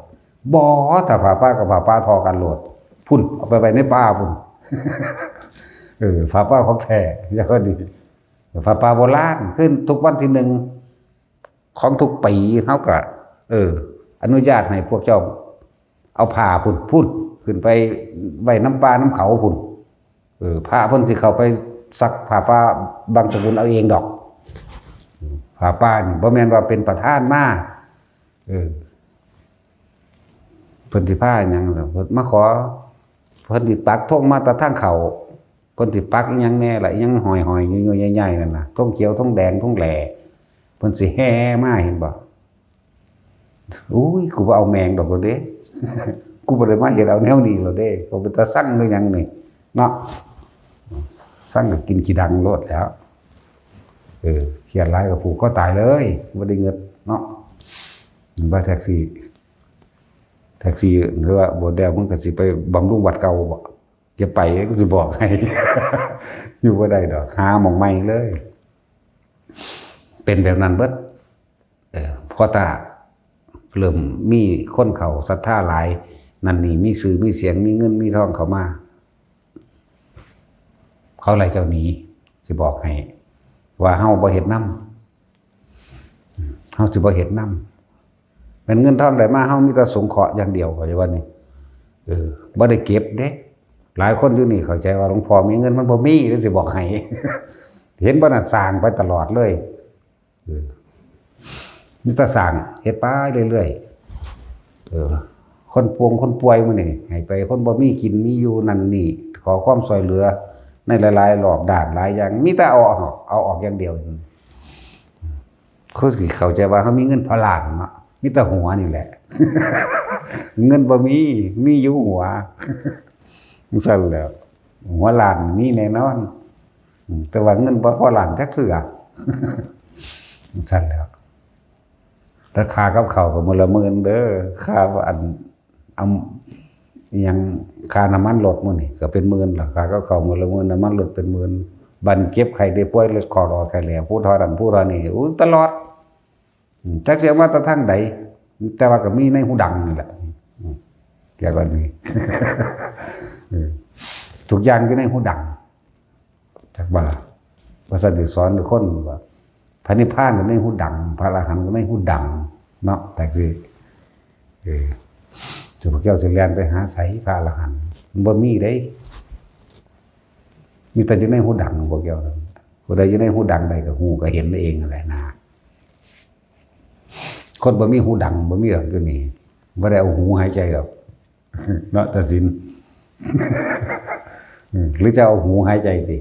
บ่ถ้าผ้าป่ากับผ้าป่าทอกันโลดพุ่นเอาไปในป่าพุ่นผ้าป่าของแท้อย่างก็ดีผ้าป่าโบราณขึ้นทุกวันที่1ของทุกปีเฮาก็อนุญาตให้พวกเจ้าเอาผ้าพุ่นขึ้นไปไว้น้ำป่าน้ำเขาพุ่นพระเพิ่นสิเข้าไปซักผ้าป่าบางสกุลเอาเองดอกผ้าป่านี่บ่แม่นว่าเป็นประธานมาเพิ่นสิพาหยังเพิ่นมาขอเพิ่นสิปักธงมาแต่ทางเขา เพิ่นสิปักอีหยังแน่ล่ะอีหยังห้อยๆอยู่ๆใหญ่ๆนั่นน่ะทงเขียวทงแดงทงแหล่เพิ่นสิแห่มาเห็นบ่อุ้ยกูบ่เอาแมงดอกเด้ กูบ่ได้มาเฮ็ดเอาแนวนี้หรอกเด้ก็เป็นตาสั่งคือหยังนี่เนาะสั่งก็กินขี้ดังโลดแล้วเครียดหลายก็ผูกคอตายเลยบ่ได้เงินเนาะว่าแท็กซี่หรือว่าบ่แล้วมึงก็สิไปบำรุงวัดเก่าบ่อย่าไปกูสิบอกให้ อยู่บ่ได้ดอกหาหม่องใหม่เลย เป็นแบบนั้นเบิดพอตาเริ่มมีคนเขาศรัทธาหลายนั่นนี่มีสื่อมีเสียงมีเงินมีทองเข้ามาเขาไล่เจ้าหนีสิบอกให้ว่าเฮาบ่เฮ็ดนำเฮาสิบ่เฮ็ดนำเป็นเงินทองได้มาเฮามีแต่สงเคราะห์อย่างเดียวก็จะว่านี่บ่ได้เก็บเด้หลายคนอยู่นี่เข้าใจว่าหลวงพ่อมีเงินมันบ่มีเลยสิบอกให้ เห็นบ่น่ะสร้างไปตลอดเลยมีแต่สร้างเฮ็ดไปเรื่อยๆคนป่วยมื้อนี่ให้ไปคนบ่มีกินมีอยู่นั่นนี่ขอความช่วยเหลือในหลายๆรอบด้านหลายอย่างมีแต่เอาออกอย่างเดียวคือสิเข้าใจว่าเฮามีเงินพอล้านเนาะมีแต่หัวนี่แหละ เงินบ่มีอยู่หัวสั่นแล้วหัวล้านมีแน่นอนแต่ว่าเงินบ่พอล้านจักเทื่อ สั่นแล้วราคากับข้าวก็มื้อละหมื่นเด้อค่าอันเอายังค่าน้ำมันรถมื้อนี่ก็เป็นหมื่นราคากับข้าวมื้อละหมื่นน้ำมันรถเป็นหมื่นบันเก็บไข้ได้ป่วยรถคอรอไข้แหล่ผู้ทอดันผู้ทอนี่ตลอดจักเสียว่าแต่ทางใดแต่ว่าก็มีในหูดังนี่แหละเกี่ยวกับนี้ ทุกอย่างอยู่ในหูดังจักบ่ล่ะพระสันติสอนทุกคนว่าพระนิพพานก็ในหูดังพระอรหันต์ก็ในหูดังเนาะแต่สิจุพระแก้วสิแล่นไปหาไสพระอรหันต์มันบ่มีเด้มีแต่อยู่ในหูดังพระแก้วผู้ใดอยู่ในหูดังใดก็ฮู้ก็เห็นเองนั่นแหละนะคนบ่มีหูดังบ่มีหรอกอยู่นี่บ่ได้เอาหูหายใจหรอกเนาะตัดสิน หรือจะเอาหูหายใจดิ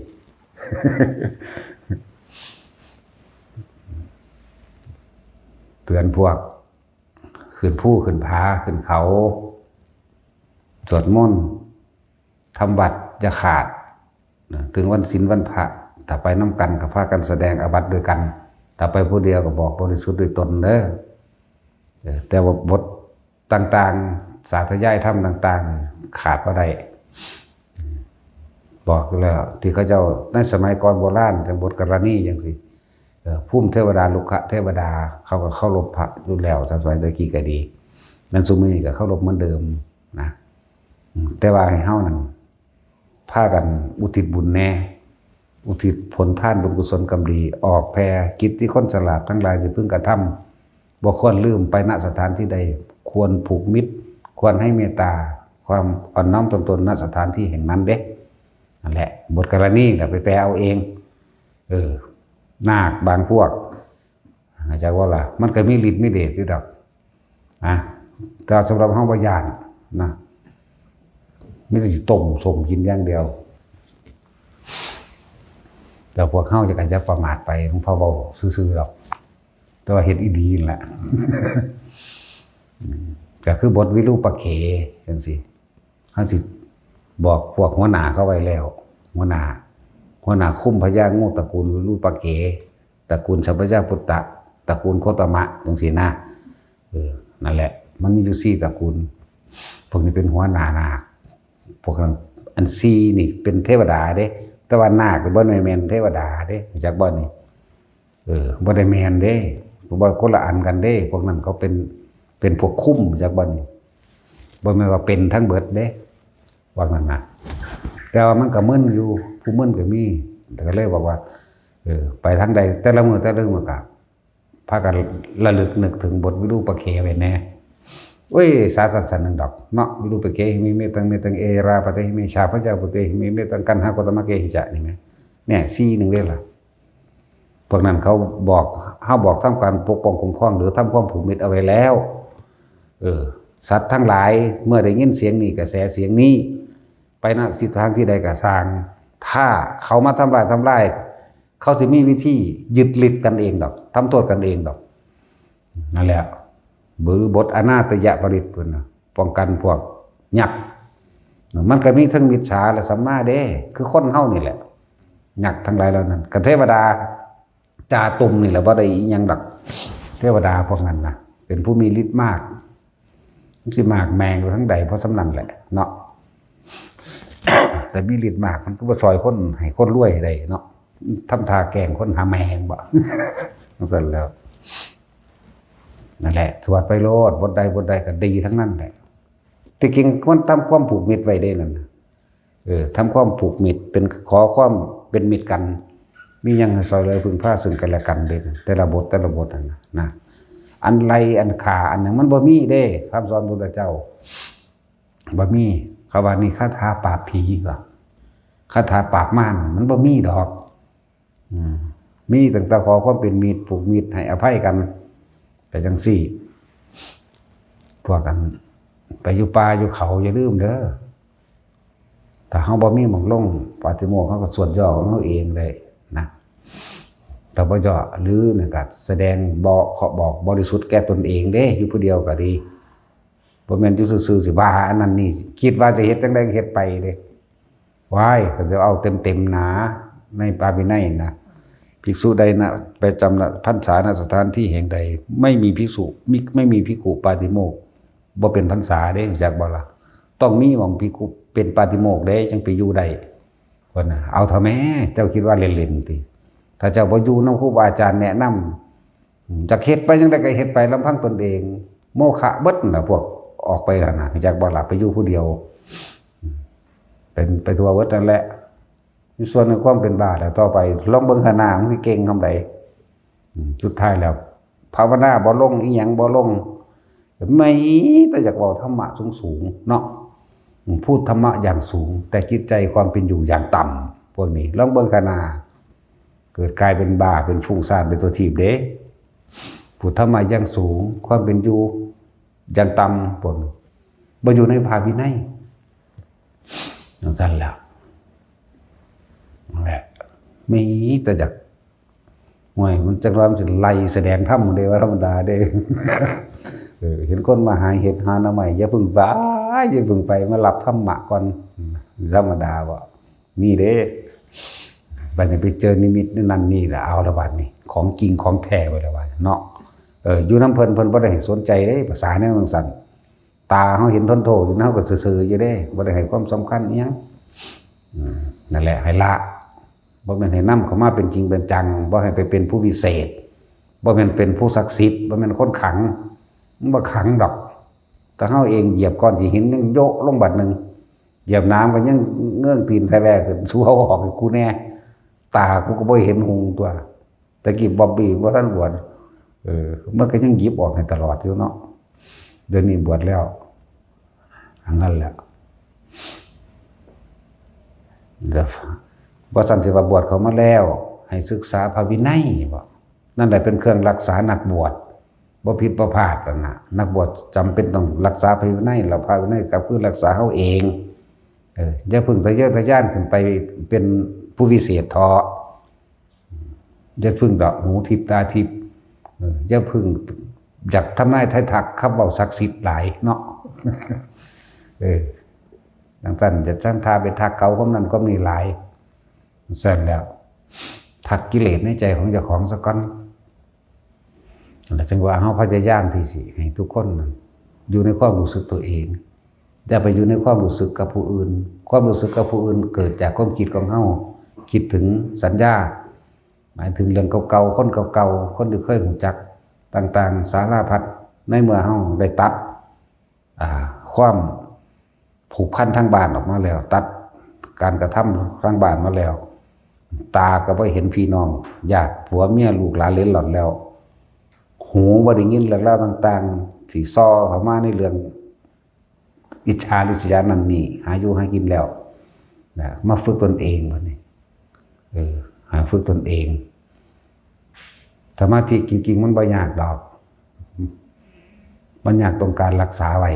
เตือนพวกขึ้นผู้ขึ้นผาขึ้นเขาสวดมนต์ทำบัตรจะขาดถึงวันศีลวันพระถ้าไปน้ำกันก็พากันแสดงอาบัติด้วยกันถ้าไปผู้เดียวก็บอกบริสุทธิ์ด้วยตนเด้อแต่ว่าบทต่างๆสาธยายธรรมต่างๆขาดบ่ได้บอกแล้วที่เขาเจ้าในสมัยก่อนโบราณจังบทกรณีอย่างสิภูมิเทวดาลุกขะเทวดาเขาก็เคารพพระอยู่แล้วสมัยตะกี้ก็ดีนั้นซุมื้อนี้ก็เคารพเหมือนเดิมนะแต่ว่าให้เฮานั่นพากันอุทิศบุญแน่อุทิศผลทานบุญกุศลกรรมดีออกแผ่กิจที่คนฉลาดทั้งหลายที่พึงกระทำบ่ควรลืมไปณสถานที่ใดควรผูกมิตรควรให้เมตตาความอ่อนน้อมถ่อมตนณสถานที่แห่งนั้นเด้นั่นแหละบทกรณีก็ไปแปลเอาเองนาคบางพวกอาจารย์ว่าล่ะมันก็มีฤทธิ์มีเดชอยู่ดอกแต่สำหรับเฮาบ่ย่านนะมีแต่สิต้มสมกินอย่างเดียวแต่พวกเฮาจะประมาทไปหลวงพ่อเว้าซื่อๆหรอกแต่ว่าเฮ็ดอีหลีนั่นแหละ ก็คือบทวิรูปเขจังซี่เฮาสิบอกพวกหัวหน้าเขาไว้แล้วหัวหน้าคุ้มพญางูตระกูลวิรูปเขตระกูลสัพพยาพุตตะตระกูลโคตมะจังซี่นะนั่นแหละมันมีอยู่4ตระกูลพวกนี้เป็นหัวหน้านาคพวกนั้นอัน4นี่เป็นเทวดาเด้แต่ว่านาคก็บ่ได้แม่นเทวดาเด้จักบ่นี่บ่ได้แม่นเด้บ่คนละอันกันเด้พวกนั้นเขาเป็นพวกคุ้มจักบ่นี่บ่แม่นว่าเป็นทั้งเบิดเด้ว่างั้นน่ะแต่ว่ามันก็มึนอยู่ผู้มึนก็มีแต่ก็เลยบอกว่าไปทางใดแต่ละมื้อก็พากันระลึกนึกถึงบทวิรูปเขไว้แน่โอ้ยสาสันนึงดอกเนาะวิรูปเขหิเมตังเอราปะเตหิเมชาพระเจ้าปุเตหิเมตังกันหาโกตมะเกหิจะนี่แม่เนี่ย4นึงเด้ล่ะพวกนั้นเขาบอกเฮาบอกทำการปกป้องคุ้มครองหรือทำความผูกมิตรเอาไว้แล้วสัตว์ทั้งหลายเมื่อได้ยินเสียงนี้กระแสเสียงนี้ไปณทิศทางที่ใดก็สร้าง ถ้าเขามาทำลายเขาสิมีวิธียึดฤทธิ์กันเองดอกทำโทษกันเองดอกนั่นแหละบือบทอนาตยปริตเพิ่นน่ะป้องกันพวกยักษ์มันก็มีทั้งมิจฉาและสัมมาเด้คือคนเฮานี่แหละยักษ์ทั้งหลายเหล่านั้นกับเทวดาจาตุมนี่แหละบ่ได้อิหยังดอกเทวดาพวกนั้นน่ะเป็นผู้มีฤทธิ์มากมันสิมากแมงอยู่ทั้งใดเพราะสำนันแหละเนาะ แต่มีฤทธิ์มากมันก็บ่ซอยคนให้คนรวยได้เนาะทำทาแกล้งคนหาแมงบ่ จังซั่นแล้วนั่นแหละสวดไปโลดบทใดก็ดีทั้งนั้นแหละที่จริงมันทำความผูกมิตรไว้ได้นั่นทำความผูกมิตรเป็นขอความเป็นมิตรกันมีหยังให้ซอยเลยพึงพาซึ่งกันและกันเด้แต่ละบทนั่นนะอันไรอันขาอันหยังมันบ่มีเด้คำสอนพุทธเจ้าบ่มีเขาว่านี่คาถาปราบผีก็คาถาปราบมารมันบ่มีดอกมีตั้งแต่ขอความเป็นมิตรผูกมิตรให้อภัยกันไปจังซี่พวกกันไปอยู่ป่าอยู่เขาอย่าลืมเด้อถ้าเฮาบ่มีหม่องลงปาฏิโมกข์เฮาก็สวดย่อของเฮาเองได้นะแต่บ่ย่อหรือนี่ก็แสดงบอกบริสุทธิ์แก่ตนเองเด้อยู่ผู้เดียวก็ดีบ่แม่นอยู่ซื่อๆสิว่าอันนั้นนี่คิดว่าจะเฮ็ดจังได๋เฮ็ดไปเด้ว้ายก็จะเอาเต็มๆหนาในปาวินัยนะภิกษุใดนะไปจำพรรษาณสถานที่แห่งใดไม่มีภิกษุไม่มีภิกขุปาติโมกข์บ่เป็นพรรษาเด้รู้จักบ่ล่ะต้องมีหม่องภิกขุเป็นปาติโมกข์เด้จังไปอยู่ได้ว่าน่ะเอาเถอะแม่เจ้าคิดว่าเล่นๆติถ้าเจ้าบ่อยู่นำครูบาอาจารย์แนะนำจักเฮ็ดไปจังได๋ก็เฮ็ดไปลำพังตนเองโมฆะเบิดน่ะพวกออกไปแล้วนะรู้จักบ่ล่ะไปอยู่ผู้เดียวเป็นไปทั่วเบิดนั่นแหละมีส่วนในความเป็นบาปแล้วต่อไปลองเบิ่งหน้ามันสิเก่งทำใดสุดท้ายแล้วภาวนาบ่ลงอีหยังบ่ลงไม่แต่อยากเว้าธรรมะสูงๆเนาะพูดธรรมะอย่างสูงแต่จิตใจความเป็นอยู่อย่างต่ำพวกนี้ลองเบิ่งหน้าเกิดกลายเป็นบ้าเป็นฟุ้งซ่านเป็นตัวทีบเด้พูดธรรมะอย่างสูงความเป็นอยู่อย่างต่ำพวกนี้บ่อยู่ในภาวินัยจังซั่นแล้วแหละมีแต่จากห่วยมันจังว่ามันสิไล่แสดงธรรมเด้ว่าธรรมดาเด้ เห็นคนมาหาเห็ดหาหน่อไม้อย่าพึ่งว้าอย่าพึ่งไปมารับธรรมะก่อนธรรมดาบ่นี่เด้บัดนี้ไปเจอนิมิตนั่นนี่ล่ะเอาละบัดนี้ของจริงของแท้ไว้ละบัดเนาะอยู่นำเพิ่นบ่ได้สนใจเด้ภาษาแนวจังซั่นตาเฮาเห็นทนโทอยู่นะเฮาก็ซื่อๆอยู่เด้บ่ได้ให้ความสำคัญอีหยังนั่นแหละให้ละบ่แม่นให้นำเข้ามาเป็นจริงเป็นจังบ่ให้ไปเป็นผู้วิเศษบ่แม่นเป็นผู้ศักดิ์สิทธิ์บ่แม่นคนขังมันบ่ขังดอกแต่เฮาเองเหยียบก้อนสิหินยังโยกลงบัดนึงเหยียบน้ำก็ยังเงื่องตีนแท้ๆขึ้นสู้เอาออกให้กูแน่ตากูก็บ่เห็นหงตัวแต่กี้บ๊อบบี้บ่ทันบวชมันก็ยังหยิบออกให้ตลอดอยู่เนาะเดี๋ยวนี้บวชแล้วอันนั้นแหละเดี๋ยวบ่ซั่นสิว่าบวชเขามาแล้วให้ศึกษาพระวินัยบ่นั่นแหละเป็นเครื่องรักษานักบวชบ่ผิดบ่พลาดนั่นน่ะนักบวชจำเป็นต้องรักษาพระวินัยแล้วพระวินัยก็คือรักษาเฮาเองอย่าพึ่งทะเยอทะยานขึ้นไปเป็นผู้วิเศษเถาะอย่าพึ่งดอกหูทิพตาทิพอย่าพึ่งอยากทำนายทายทักคำเว้าศักดิ์สิทธิ์หลายเนาะดังนั้นจะจังทาไปทักเขาคนนั้นก็มีหลายเสร็จแล้วทักกิเลสในใจของเจ้าของซะก่อนแล้วจึงว่าเฮาพยายามที่สิให้ทุกคนอยู่ในความรู้สึกตัวเองอย่าไปอยู่ในความรู้สึกกับผู้อื่นความรู้สึกกับผู้อื่นเกิดจากความคิดของเฮาคิดถึงสัญญาหมายถึงเรื่องเก่าๆคนเก่าๆคนที่เคยรู้จักต่างๆสารพัดในเมื่อเฮาได้ตัดความผูกพันทางบ้านออกมาแล้วตัดการกระทำทางบ้านมาแล้วตาก็บ่เห็นพี่น้องญาติผัวเมียลูกหลานเหลนหล่อนแล้วหูบ่ได้ยินเรื่องราวต่างๆที่ซ้อเข้ามาในเรื่องอิจฉาริษยานั่นนี่หาอยู่หากินแล้วนะมาฝึกตนเองบัดนี้หาฝึกตนเองสมาธิจริงๆมันบ่ยากดอกมันยากตรงการรักษาไว้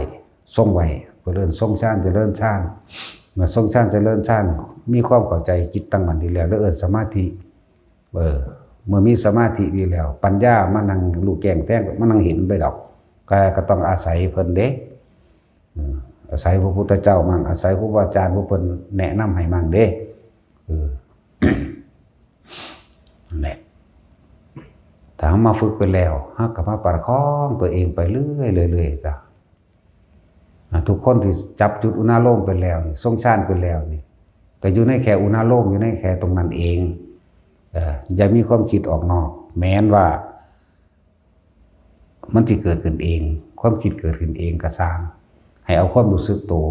ทรงไว้เจริญทรงฌานเจริญฌาน มาทรงฌานเจริญฌานมีความเข้าใจจิตตั้งมั่นดีแล้วแล้วสมาธิเมื่อมีสมาธิดีแล้วปัญญามานั่งลูกแกงแท้งมานั่งเห็นไปดอกก็ต้องอาศัยเพิ่นเด้อาศัยพระพุทธเจ้ามั่งอาศัยครูบาอาจารย์ผู้เพิ่นแนะนำให้มั่งเด้นั่นแหละถ้าเฮามาฝึกไปแล้วเฮาก็มาประคองตัวเองไปเรื่อยๆจ้ะทุกคนที่จับจุดอุณาโลมไปแล้วนี่ทรงฌานไปแล้วนี่ก็อยู่ในแค่อุณาโลมอยู่ในแค่ตรงนั้นเองอย่ามีความคิดออกนอกแม้นว่ามันจะเกิดขึ้นเองความคิดเกิดขึ้นเองก็สร้างให้เอาความรู้สึกตัว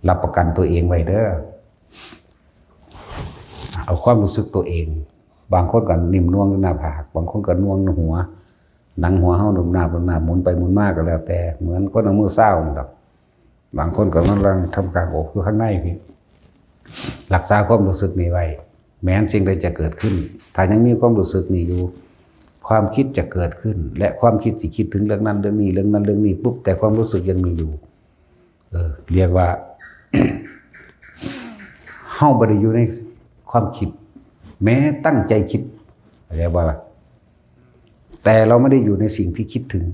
รับประกันตัวเองไว้เด้อเอาความรู้สึกตัวเองบางคนก็นิ่มน่วงหน้าผากบางคนก็น่วงหัวหนังหัวเฮาหนุนหน้าหมุนไปหมุนมาก็แล้วแต่เหมือนคนเอามือเศร้านะครับบางคนก็กำลังทำกลางอกอยู่ข้างในพี่รักษาความรู้สึกนี้ไว้แม้นสิ่งใดจะเกิดขึ้นถ้ายังมีความรู้สึกนี้อยู่ความคิดจะเกิดขึ้นและความคิดสิคิดถึงเรื่องนั้นเรื่องนี้เรื่องนั้นเรื่องนี้ปุ๊บแต่ความรู้สึกยังมีอยู่เรียกว่า เฮาบ่ได้อยู่ในความคิดแม้ตั้งใจคิดเรียกว่าอะไรแต่เราไม่ได้อยู่ในสิ่งที่คิดถึง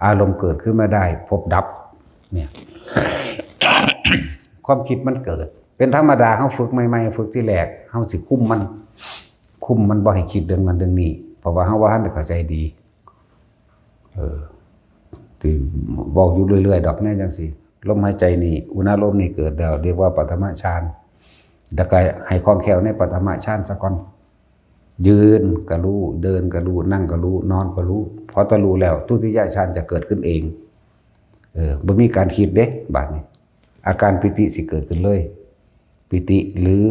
อารมณ์เกิดขึ้นมาได้พบดับเนี่ย ความคิดมันเกิดเป็นธรรมดาเฮาฝึกใหม่ๆฝึกที่แรกเฮาสิคุมมันบ่ให้คิดเรื่องนั้นเรื่องนี้เพราะว่าเฮาว่าท่านเข้าใจดีที่บอกอยู่เรื่อยๆดอกแน่จังสิลมหายใจนี่อุณาโลมนี่เกิดแล้วเรียกว่าปฐมฌานแล้วก็ให้คล่องแคล่วในปฐมฌานซะก่อนยืนก็รู้เดินก็รู้นั่งก็รู้นอนก็รู้พอตะรู้แล้วทุติยฌานจะเกิดขึ้นเองบ่มีการคิดเด้บัดนี้อาการปิติสิเกิดขึ้นเลยปิติหรือ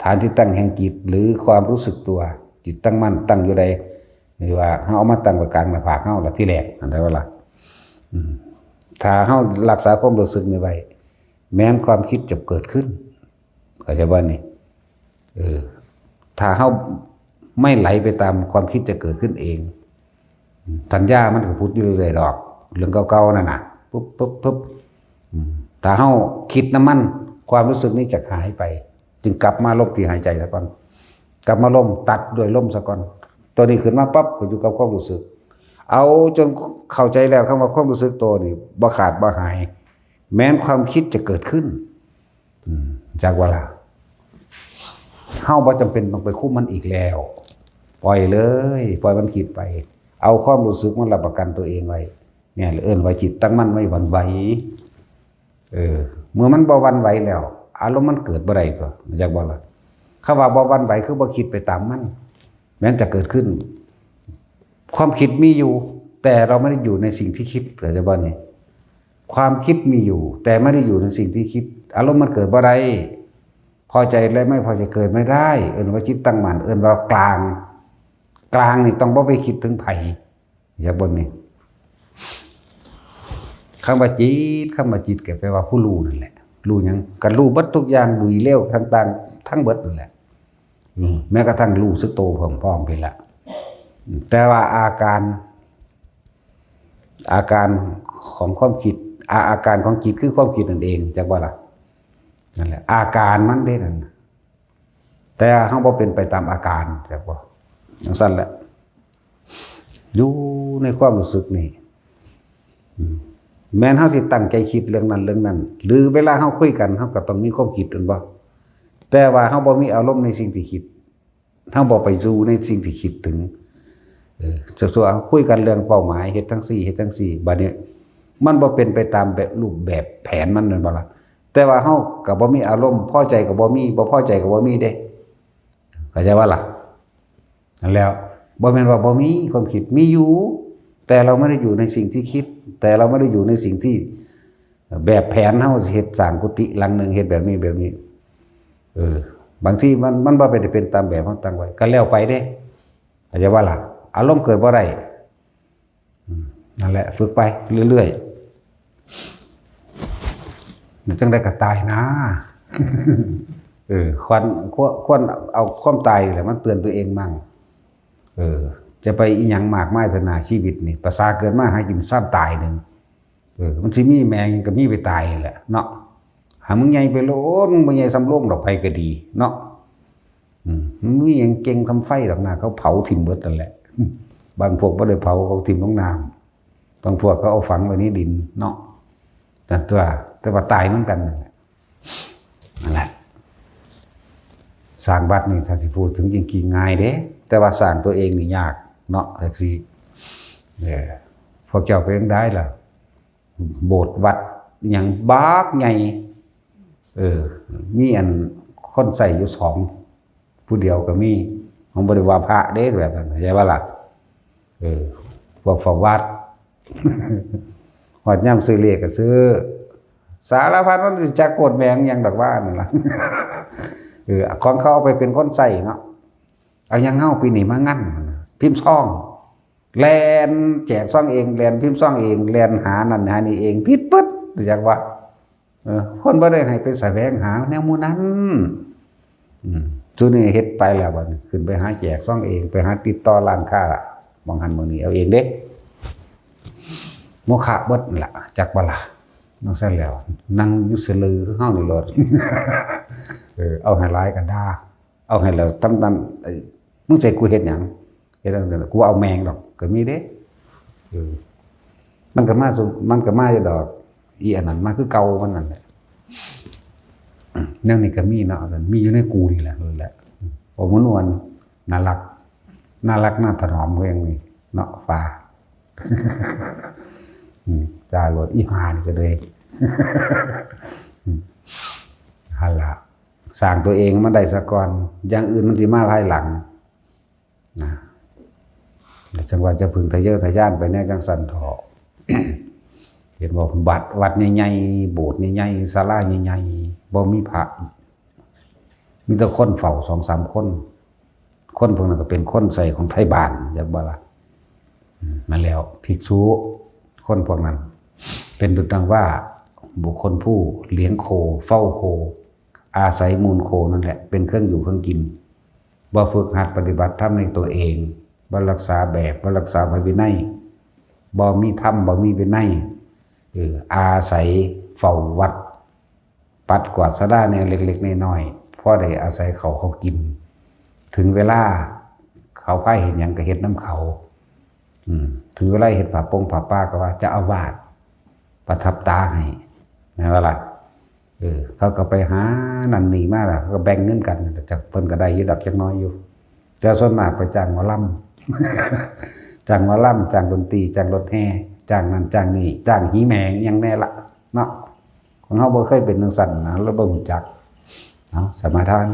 ฐานที่ตั้งแห่งจิตหรือความรู้สึกตัวจิตตั้งมั่นตั้งอยู่ใดหรือว่าเฮาเอามาตั้งไว้กลางหน้าผากเฮาล่ะที่แรกอันใดว่าล่ะถ้าเฮารักษาความรู้สึกนี้ไว้แม้นความคิดจะเกิดขึ้นเข้าใจบ่นี่ถ้าเฮาไม่ไหลไปตามความคิดจะเกิดขึ้นเองสัญญามันก็พูดอยู่เรื่อยๆดอกเรื่องเก่าๆนั่นน่ะปุ๊บถ้าเฮาคิดน้ำมันความรู้สึกนี้จะหายไปจึงกลับมาลมที่หายใจซะก่อนกลับมาลมตัดด้วยลมซะก่อนตัวนี้ขึ้นมาปั๊บก็อยู่กับความรู้สึกเอาจนเข้าใจแล้วคำว่าความรู้สึกตัวนี่บ่ขาดบ่หายแม้นความคิดจะเกิดขึ้นจากว่าล่ะเฮาบ่จำเป็นต้องไปคุมมันอีกแล้วปล่อยเลยปล่อยมันคิดไปเอาความรู้สึกมันรับประกันตัวเองไว้เนี่ยเอิ้นว่าจิตตั้งมั่นไม่หวั่นไหวเมื่อมันบ่หวั่นไหวแล้วอารมณ์มันเกิดบ่ได้ก็จากว่าล่ะคำว่าบ่หวั่นไหวคือบ่คิดไปตามมันแม้นจะเกิดขึ้นความคิดมีอยู่แต่เราไม่ได้อยู่ในสิ่งที่คิดเข้าใจบ่นี่ความคิดมีอยู่แต่ไม่ได้อยู่ในสิ่งที่คิดอารมณ์มันเกิดบ่ได้พอใจและไม่พอใจเกิดไม่ได้เอิ้นว่าจิตตั้งมั่นเอิ้นว่ากลางนี่ต้องบ่ไปคิดถึงไผอย่าบ่นี่คำว่าจิตก็แปลว่าผู้รู้นั่นแหละรู้หยังก็รู้เบิดทุกอย่างรู้อีเลวต่างๆทั้งเบิดนั่นแหละแม้กระทั่งรู้สึกโตพร้อมๆไปละแต่ว่าอาการของความคิดอาการของจิตคือความคิดนั่นเองจักว่าล่ะนั่นแหละอาการมันเด้นั่นแต่เฮาบ่เป็นไปตามอาการจักว่าจังซั่นแหละอยู่ในความรู้สึกนี่แม้นเฮาสิตั้งใจคิดเรื่องนั้นหรือเวลาเฮาคุยกันเฮาก็ต้องมีความคิดนั่นบ่แต่ว่าเฮาบ่มีอารมณ์ในสิ่งที่คิดเฮาบ่ไปสู่ในสิ่งที่คิดถึงส่วนคุยกันเรื่องเป้าหมายเฮ็ดทั้งสี่บัดนี้มันบ่เป็นไปตามแบบรูปแบบแผนมันนั่นบ่ล่ะแต่ว่าเฮาก็บ่มีอารมณ์พอใจก็บ่มีบ่พอใจก็บ่มีเด้เข้าใจว่าล่ะนั่นแล้วบ่แม่นว่าบ่มีความคิดมีอยู่แต่เราไม่ได้อยู่ในสิ่งที่คิดแต่เราไม่ได้อยู่ในสิ่งที่แบบแผนเฮาสิเฮ็ดสร้างกุฏิหลังนึงเฮ็ดแบบนี้บางทีมันบ่เป็นตามแบบเฮาตั้งไว้ก็แล้วไปเด้เข้าใจว่าล่ะอารมณ์เกิดบ่ได้นั่นแหละฝึกไปเรื่อยๆจังได้ก็ตายนะควรเอาความตายแหละมันเตือนตัวเองมั่งจะไปอีหยังมากมายธนาชีวิตนี่ภาษาเกิดมาหากินซ้ำตายนึงมันสิมีแมงก็มีไปตายแหละเนาะ หามึงใหญ่ไปโลดมึงบ่ใหญ่สำโรงดอกไผก็ดีเนาะมันมีหยังเก่งทำไฟดอกนาเขาเผาถิ่มเบิดนั่นแหละบางพวกบ่ได้เผาเขาถิ่มลงน้ำบางพวกก็เอาฝังไว้ในดินเนาะแต่ว่าตายเหมือนกันนั่นแหละสร้างวัดนี่ถ้าสิพูดถึงจริงๆง่ายเด้แต่ว่าสร้างตัวเองนี่ยากเนาะจังซี่พวกเจ้าเป็นได้ล่ะโบสถ์วัดหยังบากใหญ่มีอันคนใส่อยู่2ผู้เดียวก็มีของบ่ได้ว่าพระเด้แบบนั้นเข้าใจบ่ล่ะพวกฝวัดฮอดยามซื้อเลขก็ซื้อสารพัดมันสิจักโคตรแมงหยังดอกว่านั่นล่ะของเขาเอาไปเป็นคนใส่เนาะเอายังเฮาปีนี้มางั้นพิมพ์ซ่องแลนแจกซ่องเองแลนพิมพ์ซ่องเองแลนหานั่นหานี่เองผิดปึ๊ดจักว่าคนบ่ได้ให้ไปแสวงหาแนวหมู่นั้นจุนี่เฮ็ดไปแล้วบัดนี้ขึ้นไปหาแจกซ่องเองไปหาติดต่อร้านค้าบางหันมื้อนี้เอาเองเด้โมฆะเบิดล่ะจักบ่ล่ะนั่งซั่นแล้วนั่งอยู่ซื่อลือเฮานี่โลดเอาให้หลายก็ด่าเอาให้แล้วตั้งนั้นมึงใส่กูเฮ็ดหยังเฮ็ดจังซั่นกูเอาแมงดอกก็มีเด้มันก็มาอยู่ดอกอีอันนั้นมันคือเก่ามันนั่นแหละแนวนี้ก็มีเนาะซั่นมีอยู่ในกูนี่แหละนั่นแหละบ่มนวนน่ารักน่าถนอมเรื่องนี้เนาะฟ้าจ่ายรถอีหานี่ก็เลยหั่นล่ะสร้างตัวเองมาได้ซะก่อนอย่างอื่นมันสิมาภายหลังนะแล้วจังว่าจะพึงทะเยอทะยานไปแน่จังซั่นเถาะ เห็นบ่วัดใหญ่ๆโบสถ์ใหญ่ๆศาลาใหญ่ๆบ่มีพระมีแต่คนเฝ้า 2-3 คนพวกนั้นก็เป็นคนใส่ของไทบ้านจักบ่ล่ะมาแล้วภิกษุคนพวกนั้นเป็นดุจดังว่าบุคคลผู้เลี้ยงโคเฝ้าโคอาศัยมูลโคนั่นแหละเป็นเครื่องอยู่เครื่องกินบ่ฝึกหัดปฏิบัติธรรมในตัวเองบ่รักษาแบบบ่รักษาวินัยบ่มีธรรมบ่มีวินัยอาศัยเฝ้าวัดปัดกวาดสะดาแนวเล็กๆน้อยๆพอได้อาศัยเขากินถึงเวลาเขาพาเห็นหยังก็เฮ็ดน้ำเขาถึงเวลาเฮ็ดผ้าปงผ้าป้าก็ว่าจะเอาวาดประทับตาให้นะว่าล่ะเขาก็ไปหานั่นนี่มาล่ะเขาก็แบ่งเงินกันจากเพิ่นก็ได้อยู่ดอกจักน้อยอยู่แต่ส่วนมากไปจ้างหมอลำจ้างหมอลำจ้างดนตรีจ้างรถแห่จ้างนั่นจ้างนี่จ้างหีแมงหยังแน่ละเนาะของเฮาบ่เคยเป็นจังซั่นนะแล้วบ่รู้จักเนาะสมาทาน